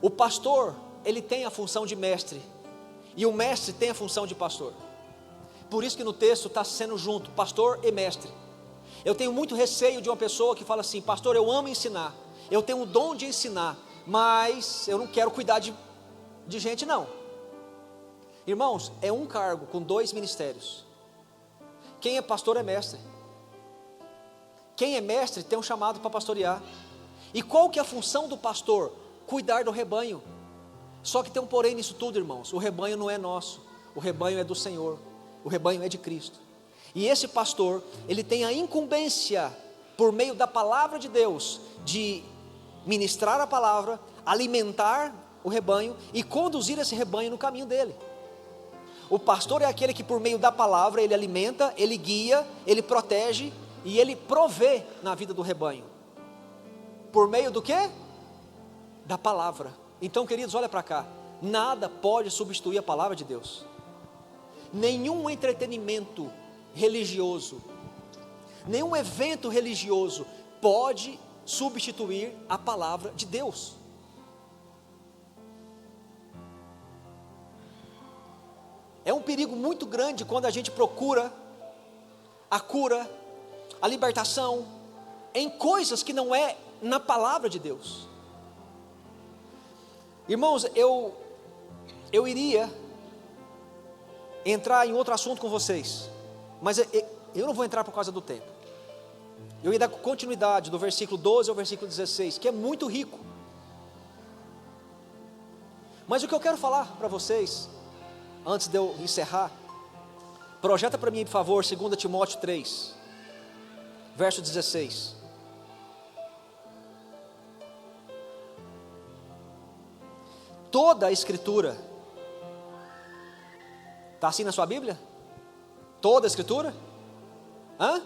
O pastor, ele tem a função de mestre, e o mestre tem a função de pastor. Por isso que no texto está sendo junto, pastor e mestre. Eu tenho muito receio de uma pessoa que fala assim: pastor, eu amo ensinar, eu tenho o dom de ensinar, mas eu não quero cuidar de gente não. Irmãos, é um cargo com 2 ministérios. Quem é pastor é mestre. Quem é mestre tem um chamado para pastorear. E qual que é a função do pastor? Cuidar do rebanho. Só que tem um porém nisso tudo, irmãos. O rebanho não é nosso, o rebanho é do Senhor, o rebanho é de Cristo. E esse pastor, ele tem a incumbência, por meio da palavra de Deus, de ministrar a palavra, alimentar o rebanho e conduzir esse rebanho no caminho dele. O pastor é aquele que, por meio da palavra, ele alimenta, ele guia, ele protege e ele provê na vida do rebanho. Por meio do quê? Da palavra. Então, queridos, olha para cá. Nada pode substituir a palavra de Deus. nenhum entretenimento religioso, nenhum evento religioso pode substituir a palavra de Deus. É um perigo muito grande quando a gente procura a cura, a libertação, em coisas que não é na palavra de Deus. Irmãos, eu iria entrar em outro assunto com vocês, mas eu não vou entrar por causa do tempo. Eu ia dar continuidade do versículo 12 ao versículo 16, que é muito rico. Mas o que eu quero falar para vocês, antes de eu encerrar, projeta para mim, por favor, 2 Timóteo 3, verso 16. Toda a Escritura, está assim na sua Bíblia? Toda a Escritura? Hã?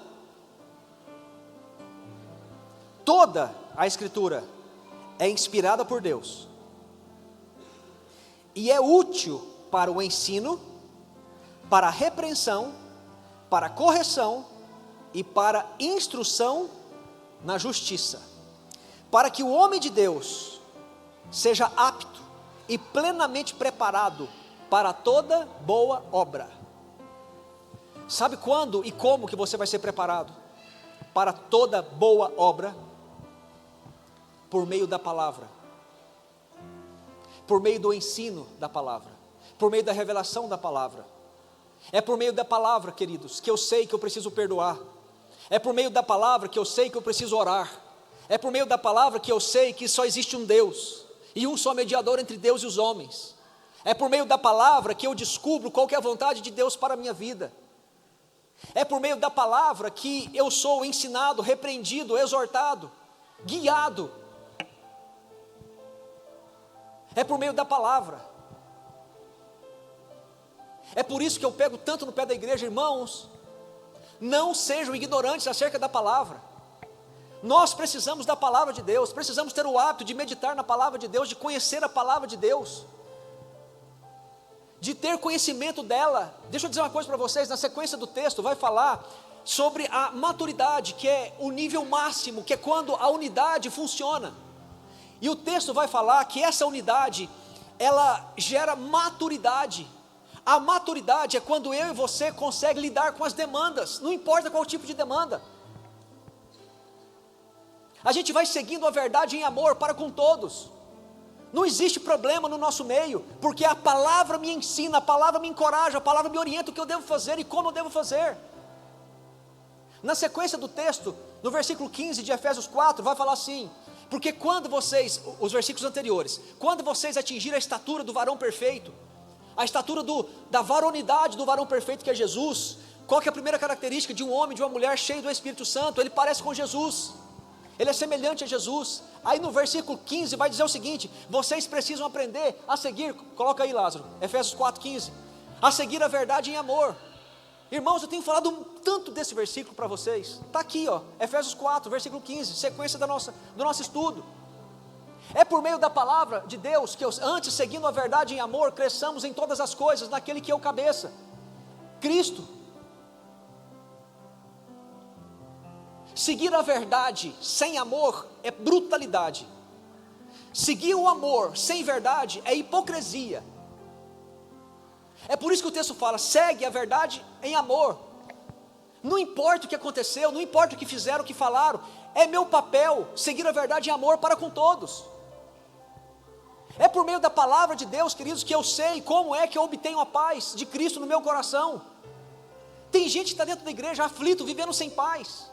Toda a Escritura é inspirada por Deus e é útil para o ensino, para a repreensão, para a correção e para a instrução na justiça, para que o homem de Deus seja apto e plenamente preparado para toda boa obra. Sabe quando e como que você vai ser preparado para toda boa obra? Por meio da palavra, por meio do ensino da palavra, por meio da revelação da palavra. É por meio da palavra, queridos, que eu sei que eu preciso perdoar. É por meio da palavra que eu sei que eu preciso orar. É por meio da palavra que eu sei que só existe um Deus e um só mediador entre Deus e os homens. É por meio da palavra que eu descubro qual que é a vontade de Deus para a minha vida. É por meio da palavra que eu sou ensinado, repreendido, exortado, guiado. É por meio da palavra. É por isso que eu pego tanto no pé da igreja, irmãos, não sejam ignorantes acerca da palavra. Nós precisamos da palavra de Deus, precisamos ter o hábito de meditar na palavra de Deus, de conhecer a palavra de Deus, de ter conhecimento dela. Deixa eu dizer uma coisa para vocês, na sequência do texto vai falar sobre a maturidade, que é o nível máximo, que é quando a unidade funciona. E o texto vai falar que essa unidade, ela gera maturidade. A maturidade é quando eu e você conseguem lidar com as demandas, não importa qual tipo de demanda. A gente vai seguindo a verdade em amor para com todos. Não existe problema no nosso meio, porque a palavra me ensina, a palavra me encoraja, a palavra me orienta o que eu devo fazer e como eu devo fazer. Na sequência do texto, no versículo 15 de Efésios 4, vai falar assim: porque quando vocês, os versículos anteriores, quando vocês atingirem a estatura do varão perfeito, a estatura da varonidade do varão perfeito que é Jesus, qual que é a primeira característica de um homem, de uma mulher cheio do Espírito Santo? Ele parece com Jesus, ele é semelhante a Jesus. Aí no versículo 15 vai dizer o seguinte: vocês precisam aprender a seguir, coloca aí Lázaro, Efésios 4,15, a seguir a verdade em amor. Irmãos, eu tenho falado tanto desse versículo para vocês, está aqui ó, Efésios 4, versículo 15, sequência do nosso estudo. É por meio da palavra de Deus que antes, seguindo a verdade em amor, cresçamos em todas as coisas naquele que é o cabeça, Cristo. Seguir a verdade sem amor é brutalidade. Seguir o amor sem verdade é hipocrisia. É por isso que o texto fala: segue a verdade em amor. Não importa o que aconteceu, não importa o que fizeram, o que falaram, é meu papel seguir a verdade em amor para com todos. É por meio da palavra de Deus, queridos, que eu sei como é que eu obtenho a paz de Cristo no meu coração. Tem gente que está dentro da igreja aflito, vivendo sem paz.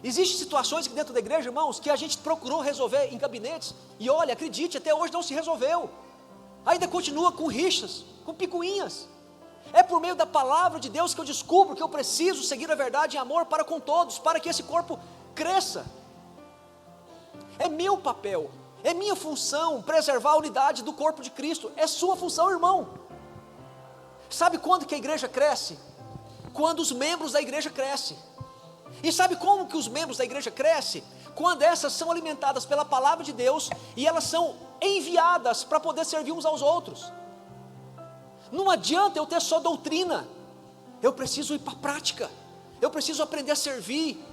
Existem situações que dentro da igreja, irmãos, que a gente procurou resolver em gabinetes, e olha, acredite, até hoje não se resolveu. Ainda continua com rixas, com picuinhas. É por meio da palavra de Deus que eu descubro que eu preciso seguir a verdade em amor para com todos, para que esse corpo cresça. É meu papel, é minha função preservar a unidade do corpo de Cristo. É sua função, irmão. Sabe quando que a igreja cresce? Quando os membros da igreja crescem. E sabe como que os membros da igreja crescem? Quando essas são alimentadas pela palavra de Deus e elas são enviadas para poder servir uns aos outros. Não adianta eu ter só doutrina, eu preciso ir para a prática, eu preciso aprender a servir.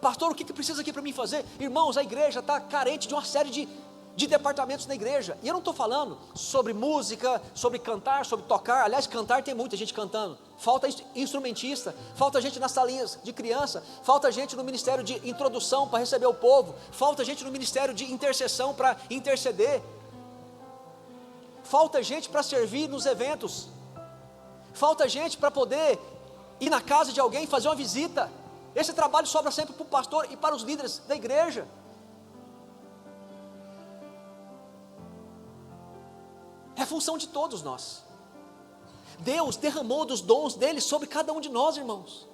Pastor, o que precisa aqui para mim fazer? Irmãos, a igreja está carente de uma série de departamentos na igreja, e eu não estou falando sobre música, sobre cantar, sobre tocar. Aliás, cantar tem muita gente cantando, falta instrumentista, falta gente nas salinhas de criança, falta gente no ministério de introdução para receber o povo, falta gente no ministério de intercessão para interceder, falta gente para servir nos eventos, falta gente para poder ir na casa de alguém, fazer uma visita. Esse trabalho sobra sempre para o pastor e para os líderes da igreja. É função de todos nós. Deus derramou dos dons dele sobre cada um de nós, irmãos.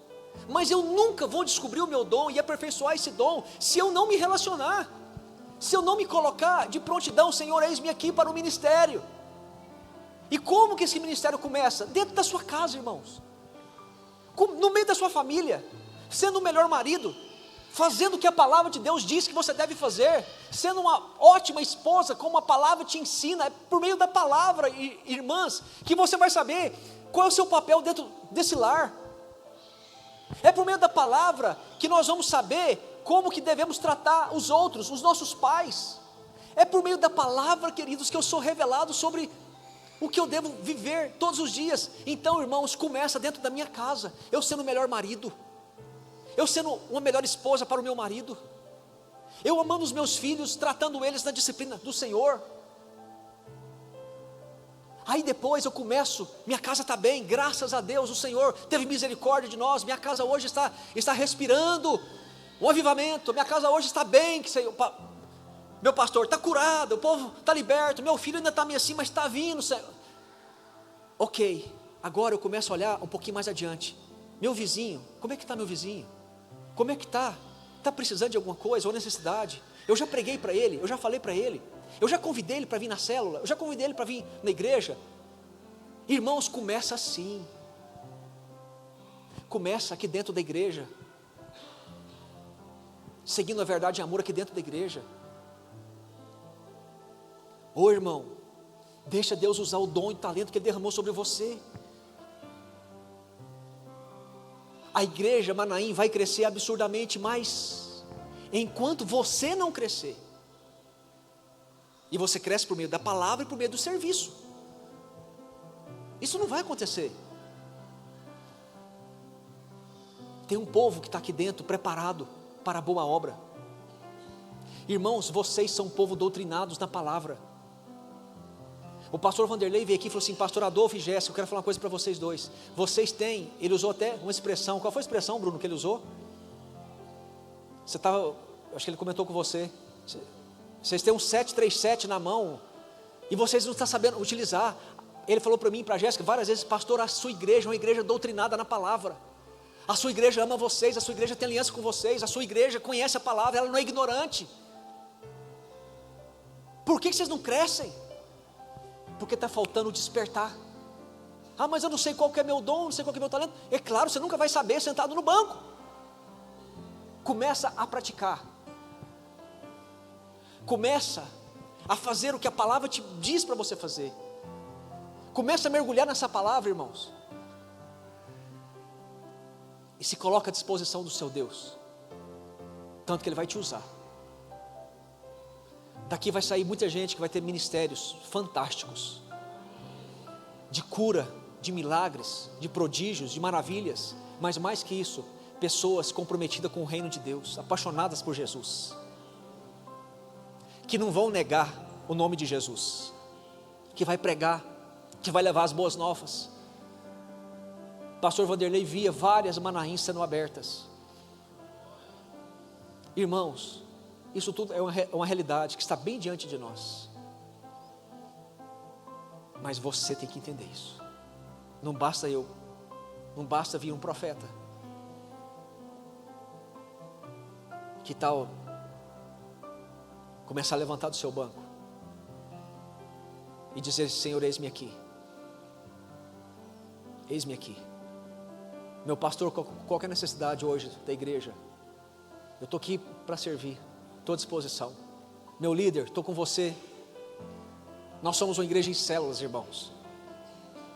Mas eu nunca vou descobrir o meu dom e aperfeiçoar esse dom se eu não me relacionar, se eu não me colocar de prontidão. Senhor, eis-me aqui para o ministério. E como que esse ministério começa? Dentro da sua casa, irmãos, no meio da sua família, sendo o melhor marido, fazendo o que a palavra de Deus diz que você deve fazer, sendo uma ótima esposa, como a palavra te ensina. É por meio da palavra, irmãs, que você vai saber qual é o seu papel dentro desse lar. É por meio da palavra que nós vamos saber como que devemos tratar os outros, os nossos pais. É por meio da palavra, queridos, que eu sou revelado sobre o que eu devo viver todos os dias. Então, irmãos, começa dentro da minha casa, eu sendo o melhor marido, eu sendo uma melhor esposa para o meu marido, eu amando os meus filhos, tratando eles na disciplina do Senhor. Aí depois eu começo, minha casa está bem, graças a Deus, o Senhor teve misericórdia de nós, minha casa hoje está respirando um avivamento, minha casa hoje está bem, meu pastor está curado, o povo está liberto, meu filho ainda está meio assim, mas está vindo, Senhor. Ok, agora eu começo a olhar um pouquinho mais adiante. Meu vizinho, como é que está meu vizinho? Como é que está? Está precisando de alguma coisa ou necessidade? Eu já preguei para ele, eu já falei para ele, eu já convidei ele para vir na célula, eu já convidei ele para vir na igreja. Irmãos, começa assim, começa aqui dentro da igreja, seguindo a verdade e amor aqui dentro da igreja. Ô irmão, deixa Deus usar o dom e o talento que Ele derramou sobre você. A igreja Manaim vai crescer absurdamente, mas enquanto você não crescer, e você cresce por meio da palavra e por meio do serviço, isso não vai acontecer. Tem um povo que está aqui dentro preparado para a boa obra. Irmãos, vocês são um povo doutrinados na palavra. O pastor Vanderlei veio aqui e falou assim: pastor Adolfo e Jéssica, eu quero falar uma coisa para vocês dois. Vocês têm, ele usou até uma expressão. Qual foi a expressão, Bruno, que ele usou? Você estava, acho que ele comentou com você. Vocês têm um 737 na mão e vocês não estão sabendo utilizar. Ele falou para mim e para a Jéssica várias vezes: pastor, a sua igreja é uma igreja doutrinada na palavra. A sua igreja ama vocês, a sua igreja tem aliança com vocês, a sua igreja conhece a palavra, ela não é ignorante. Por que vocês não crescem? Porque está faltando despertar. Ah, mas eu não sei qual que é meu dom, não sei qual que é meu talento. É claro, você nunca vai saber sentado no banco. Começa a praticar. Começa a fazer o que a palavra te diz para você fazer. Começa a mergulhar nessa palavra, irmãos. E se coloca à disposição do seu Deus. Tanto que Ele vai te usar. Daqui vai sair muita gente que vai ter ministérios fantásticos, de cura, de milagres, de prodígios, de maravilhas. Mas mais que isso, pessoas comprometidas com o reino de Deus, apaixonadas por Jesus, que não vão negar o nome de Jesus, que vai pregar, que vai levar as boas novas. Pastor Vanderlei via várias Manaíns sendo abertas. Irmãos, isso tudo é uma realidade que está bem diante de nós. Mas você tem que entender isso. Não basta não basta vir um profeta. Que tal começar a levantar do seu banco e dizer: Senhor, eis-me aqui. Eis-me aqui. Meu pastor, qual que é a necessidade hoje da igreja? Eu estou aqui para servir. Estou à disposição. Meu líder, estou com você. Nós somos uma igreja em células, irmãos.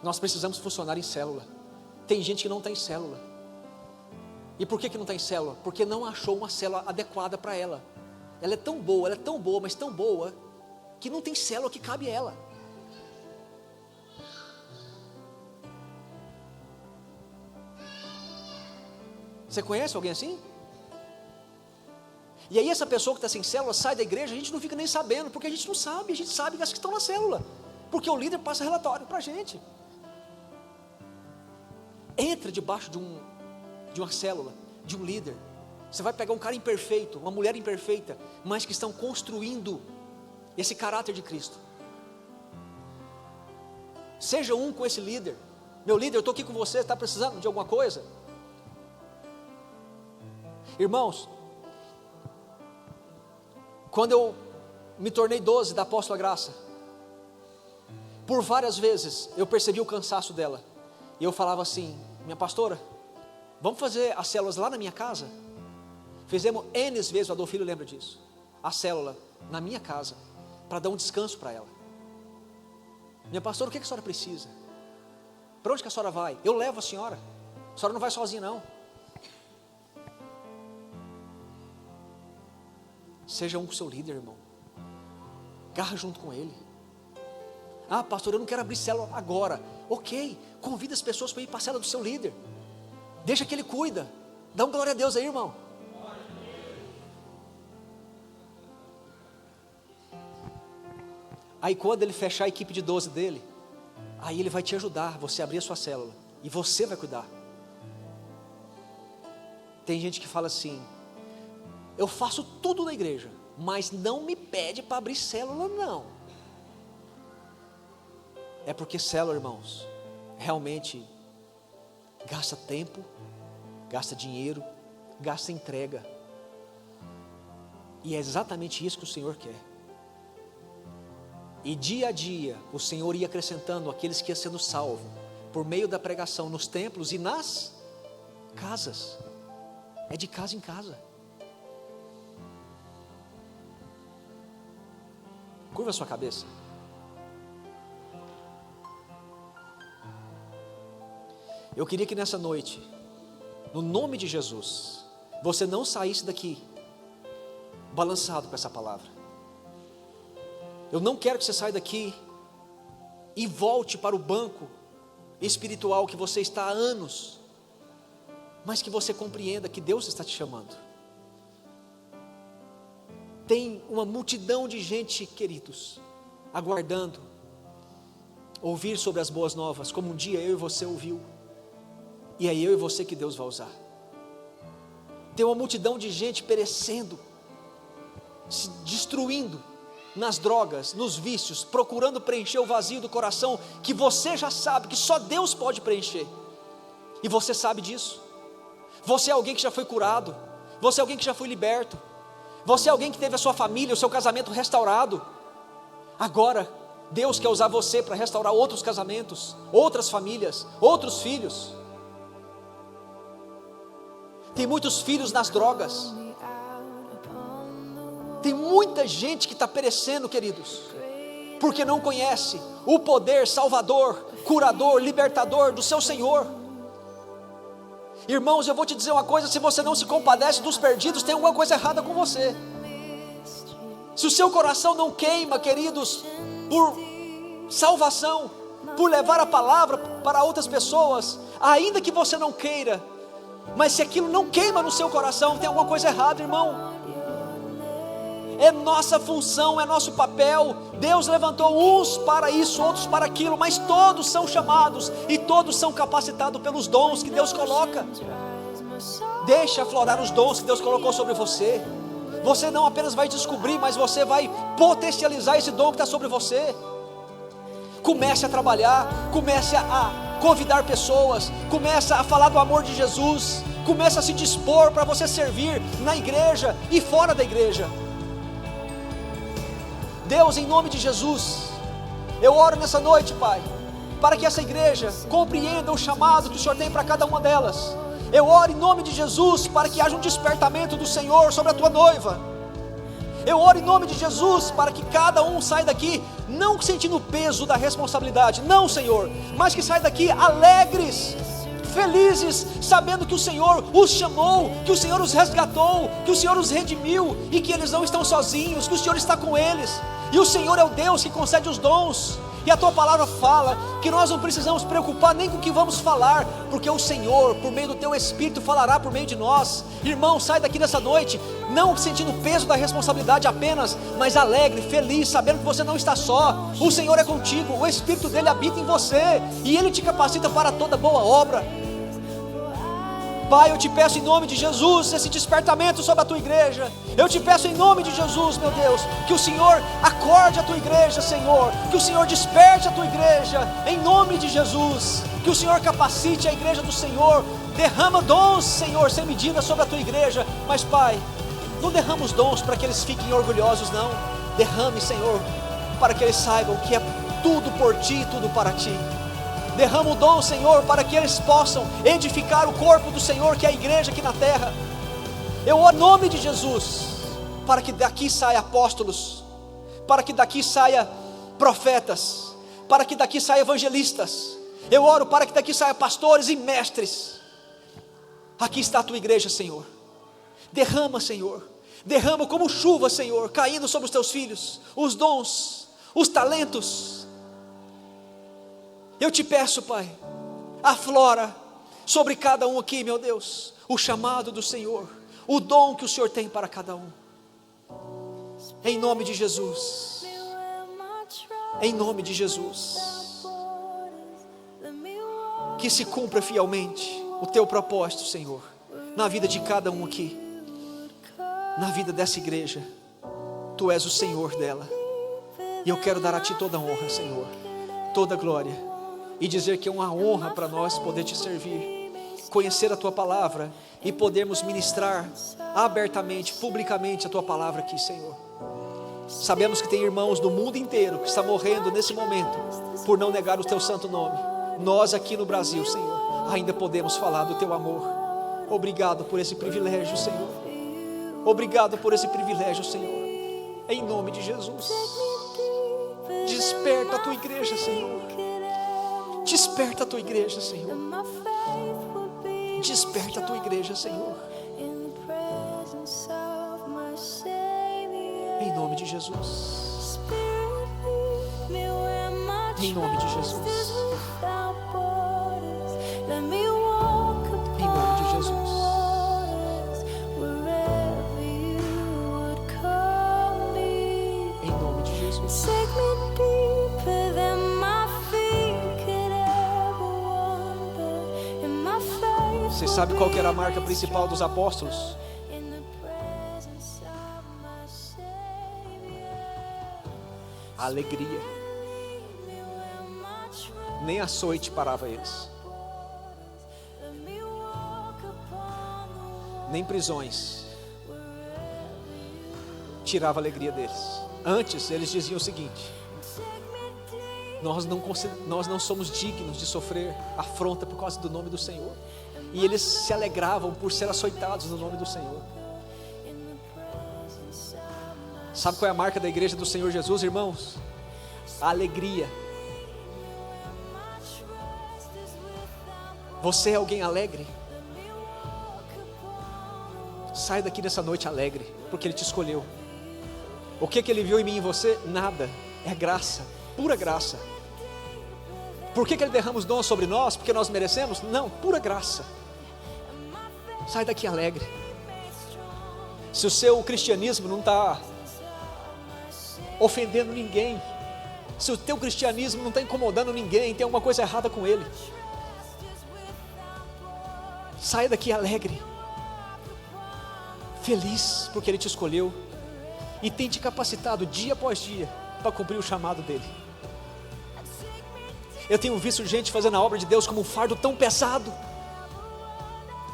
Nós precisamos funcionar em célula. Tem gente que não tem célula. E por que não tem célula? Porque não achou uma célula adequada para ela. Ela é tão boa, mas tão boa, que não tem célula que cabe a ela. Você conhece alguém assim? E aí essa pessoa que está sem célula sai da igreja, a gente não fica nem sabendo, porque a gente não sabe, a gente sabe que as que estão na célula, porque o líder passa relatório para a gente. Entra debaixo de uma célula, de um líder. Você vai pegar um cara imperfeito, uma mulher imperfeita, mas que estão construindo esse caráter de Cristo. Seja um com esse líder. Meu líder, eu estou aqui com você, está precisando de alguma coisa? Irmãos, quando eu me tornei 12 da Apóstola Graça, por várias vezes eu percebi o cansaço dela, e eu falava assim: minha pastora, vamos fazer as células lá na minha casa? Fizemos N vezes, o Adolfo Filho lembra disso, a célula na minha casa, para dar um descanso para ela. Minha pastora, o que a senhora precisa? Para onde que a senhora vai? Eu levo a senhora não vai sozinha não. Seja um com o seu líder, irmão. Garra junto com ele. Ah, pastor, eu não quero abrir célula agora. Ok, convida as pessoas para ir para a célula do seu líder. Deixa que ele cuida. Dá um glória a Deus aí, irmão. Aí quando ele fechar a equipe de 12 dele, aí ele vai te ajudar, você abrir a sua célula. E você vai cuidar. Tem gente que fala assim: eu faço tudo na igreja, mas não me pede para abrir célula não. É porque célula, irmãos, realmente gasta tempo, gasta dinheiro, gasta entrega. E é exatamente isso que o Senhor quer. E dia a dia o Senhor ia acrescentando aqueles que iam sendo salvos por meio da pregação nos templos e nas casas. É de casa em casa. Curva a sua cabeça. Eu queria que nessa noite, no nome de Jesus, você não saísse daqui balançado com essa palavra. Eu não quero que você saia daqui e volte para o banco espiritual que você está há anos, mas que você compreenda que Deus está te chamando. Tem uma multidão de gente, queridos, aguardando ouvir sobre as boas novas, como um dia eu e você ouviu, e é eu e você que Deus vai usar. Tem uma multidão de gente perecendo, se destruindo nas drogas, nos vícios, procurando preencher o vazio do coração, que você já sabe que só Deus pode preencher, e você sabe disso. Você é alguém que já foi curado, você é alguém que já foi liberto, você é alguém que teve a sua família, o seu casamento restaurado. Agora Deus quer usar você para restaurar outros casamentos, outras famílias, outros filhos. Tem muitos filhos nas drogas. Tem muita gente que está perecendo, queridos, porque não conhece o poder salvador, curador, libertador do seu Senhor. Irmãos, eu vou te dizer uma coisa: se você não se compadece dos perdidos, tem alguma coisa errada com você. Se o seu coração não queima, queridos, por salvação, por levar a palavra para outras pessoas, ainda que você não queira, mas se aquilo não queima no seu coração, tem alguma coisa errada, irmão. É nossa função, é nosso papel. Deus levantou uns para isso, outros para aquilo, mas todos são chamados e todos são capacitados pelos dons que Deus coloca. Deixa aflorar os dons que Deus colocou sobre você. Você não apenas vai descobrir, mas você vai potencializar esse dom que está sobre você. Comece a trabalhar, comece a convidar pessoas, comece a falar do amor de Jesus, comece a se dispor para você servir na igreja e fora da igreja. Deus, em nome de Jesus, eu oro nessa noite, Pai, para que essa igreja compreenda o chamado que o Senhor tem para cada uma delas. Eu oro em nome de Jesus para que haja um despertamento do Senhor sobre a tua noiva. Eu oro em nome de Jesus para que cada um saia daqui não sentindo o peso da responsabilidade, não, Senhor, mas que saia daqui alegres, felizes, sabendo que o Senhor os chamou, que o Senhor os resgatou, que o Senhor os redimiu e que eles não estão sozinhos, que o Senhor está com eles, e o Senhor é o Deus que concede os dons. E a tua palavra fala que nós não precisamos preocupar nem com o que vamos falar, porque o Senhor, por meio do teu Espírito, falará por meio de nós. Irmão, sai daqui nessa noite não sentindo o peso da responsabilidade apenas, mas alegre, feliz, sabendo que você não está só. O Senhor é contigo, o Espírito dele habita em você, e ele te capacita para toda boa obra. Pai, eu te peço em nome de Jesus esse despertamento sobre a tua igreja. Eu te peço em nome de Jesus, meu Deus, que o Senhor acorde a tua igreja, Senhor, que o Senhor desperte a tua igreja, em nome de Jesus, que o Senhor capacite a igreja do Senhor, derrama dons, Senhor, sem medida sobre a tua igreja. Mas Pai, não derrama os dons para que eles fiquem orgulhosos, não. Derrame, Senhor, para que eles saibam que é tudo por ti e tudo para ti. Derrama o dom, Senhor, para que eles possam edificar o corpo do Senhor, que é a igreja aqui na terra. Eu oro em nome de Jesus, para que daqui saia apóstolos, para que daqui saia profetas, para que daqui saia evangelistas. Eu oro para que daqui saia pastores e mestres. Aqui está a tua igreja, Senhor. Derrama, Senhor, derrama como chuva, Senhor, caindo sobre os teus filhos, os dons, os talentos. Eu te peço, Pai, aflora sobre cada um aqui, meu Deus, o chamado do Senhor, o dom que o Senhor tem para cada um. Em nome de Jesus, em nome de Jesus, que se cumpra fielmente o teu propósito, Senhor, na vida de cada um aqui, na vida dessa igreja. Tu és o Senhor dela, e eu quero dar a Ti toda a honra, Senhor, toda a glória, e dizer que é uma honra para nós poder Te servir, conhecer a Tua palavra e podermos ministrar abertamente, publicamente a Tua palavra aqui, Senhor. Sabemos que tem irmãos do mundo inteiro que estão morrendo nesse momento por não negar o Teu santo nome. Nós aqui no Brasil, Senhor, ainda podemos falar do Teu amor. Obrigado por esse privilégio, Senhor. Obrigado por esse privilégio, Senhor. Em nome de Jesus, desperta a Tua igreja, Senhor. Desperta a Tua igreja, Senhor. Desperta a Tua igreja, Senhor. Em nome de Jesus. Em nome de Jesus. Em nome de Jesus. Em nome de Jesus. Você sabe qual que era a marca principal dos apóstolos? A alegria. Nem açoite parava eles, nem prisões tirava a alegria deles. Antes eles diziam o seguinte: nós não somos dignos de sofrer afronta por causa do nome do Senhor. E eles se alegravam por ser açoitados no nome do Senhor. Sabe qual é a marca da igreja do Senhor Jesus, irmãos? A alegria. Você é alguém alegre? Sai daqui nessa noite alegre, porque Ele te escolheu. O que Ele viu em mim e em você? Nada, é graça, pura graça. Por que Ele derrama os dons sobre nós? Porque nós merecemos? Não, pura graça. Sai daqui alegre. Se o seu cristianismo não está ofendendo ninguém, se o teu cristianismo não está incomodando ninguém, tem alguma coisa errada com ele. Sai daqui alegre, feliz, porque Ele te escolheu e tem te capacitado dia após dia para cumprir o chamado dEle. Eu tenho visto gente fazendo a obra de Deus como um fardo tão pesado.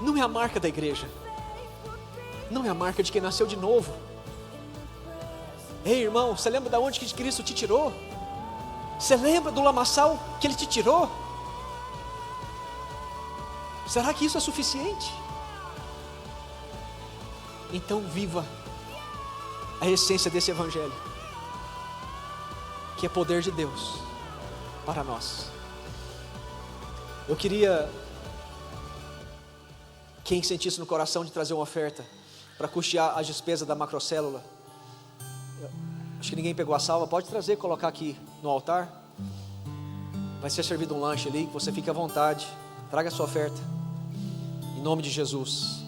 Não é a marca da igreja, não é a marca de quem nasceu de novo. Ei, irmão, você lembra de onde que Cristo te tirou? Você lembra do lamaçal que Ele te tirou? Será que isso é suficiente? Então viva a essência desse evangelho, que é poder de Deus para nós. Eu queria, quem sentisse no coração de trazer uma oferta para custear as despesas da macrocélula, acho que ninguém pegou a salva, pode trazer, colocar aqui no altar. Vai ser servido um lanche ali, que você fique à vontade, traga a sua oferta, em nome de Jesus.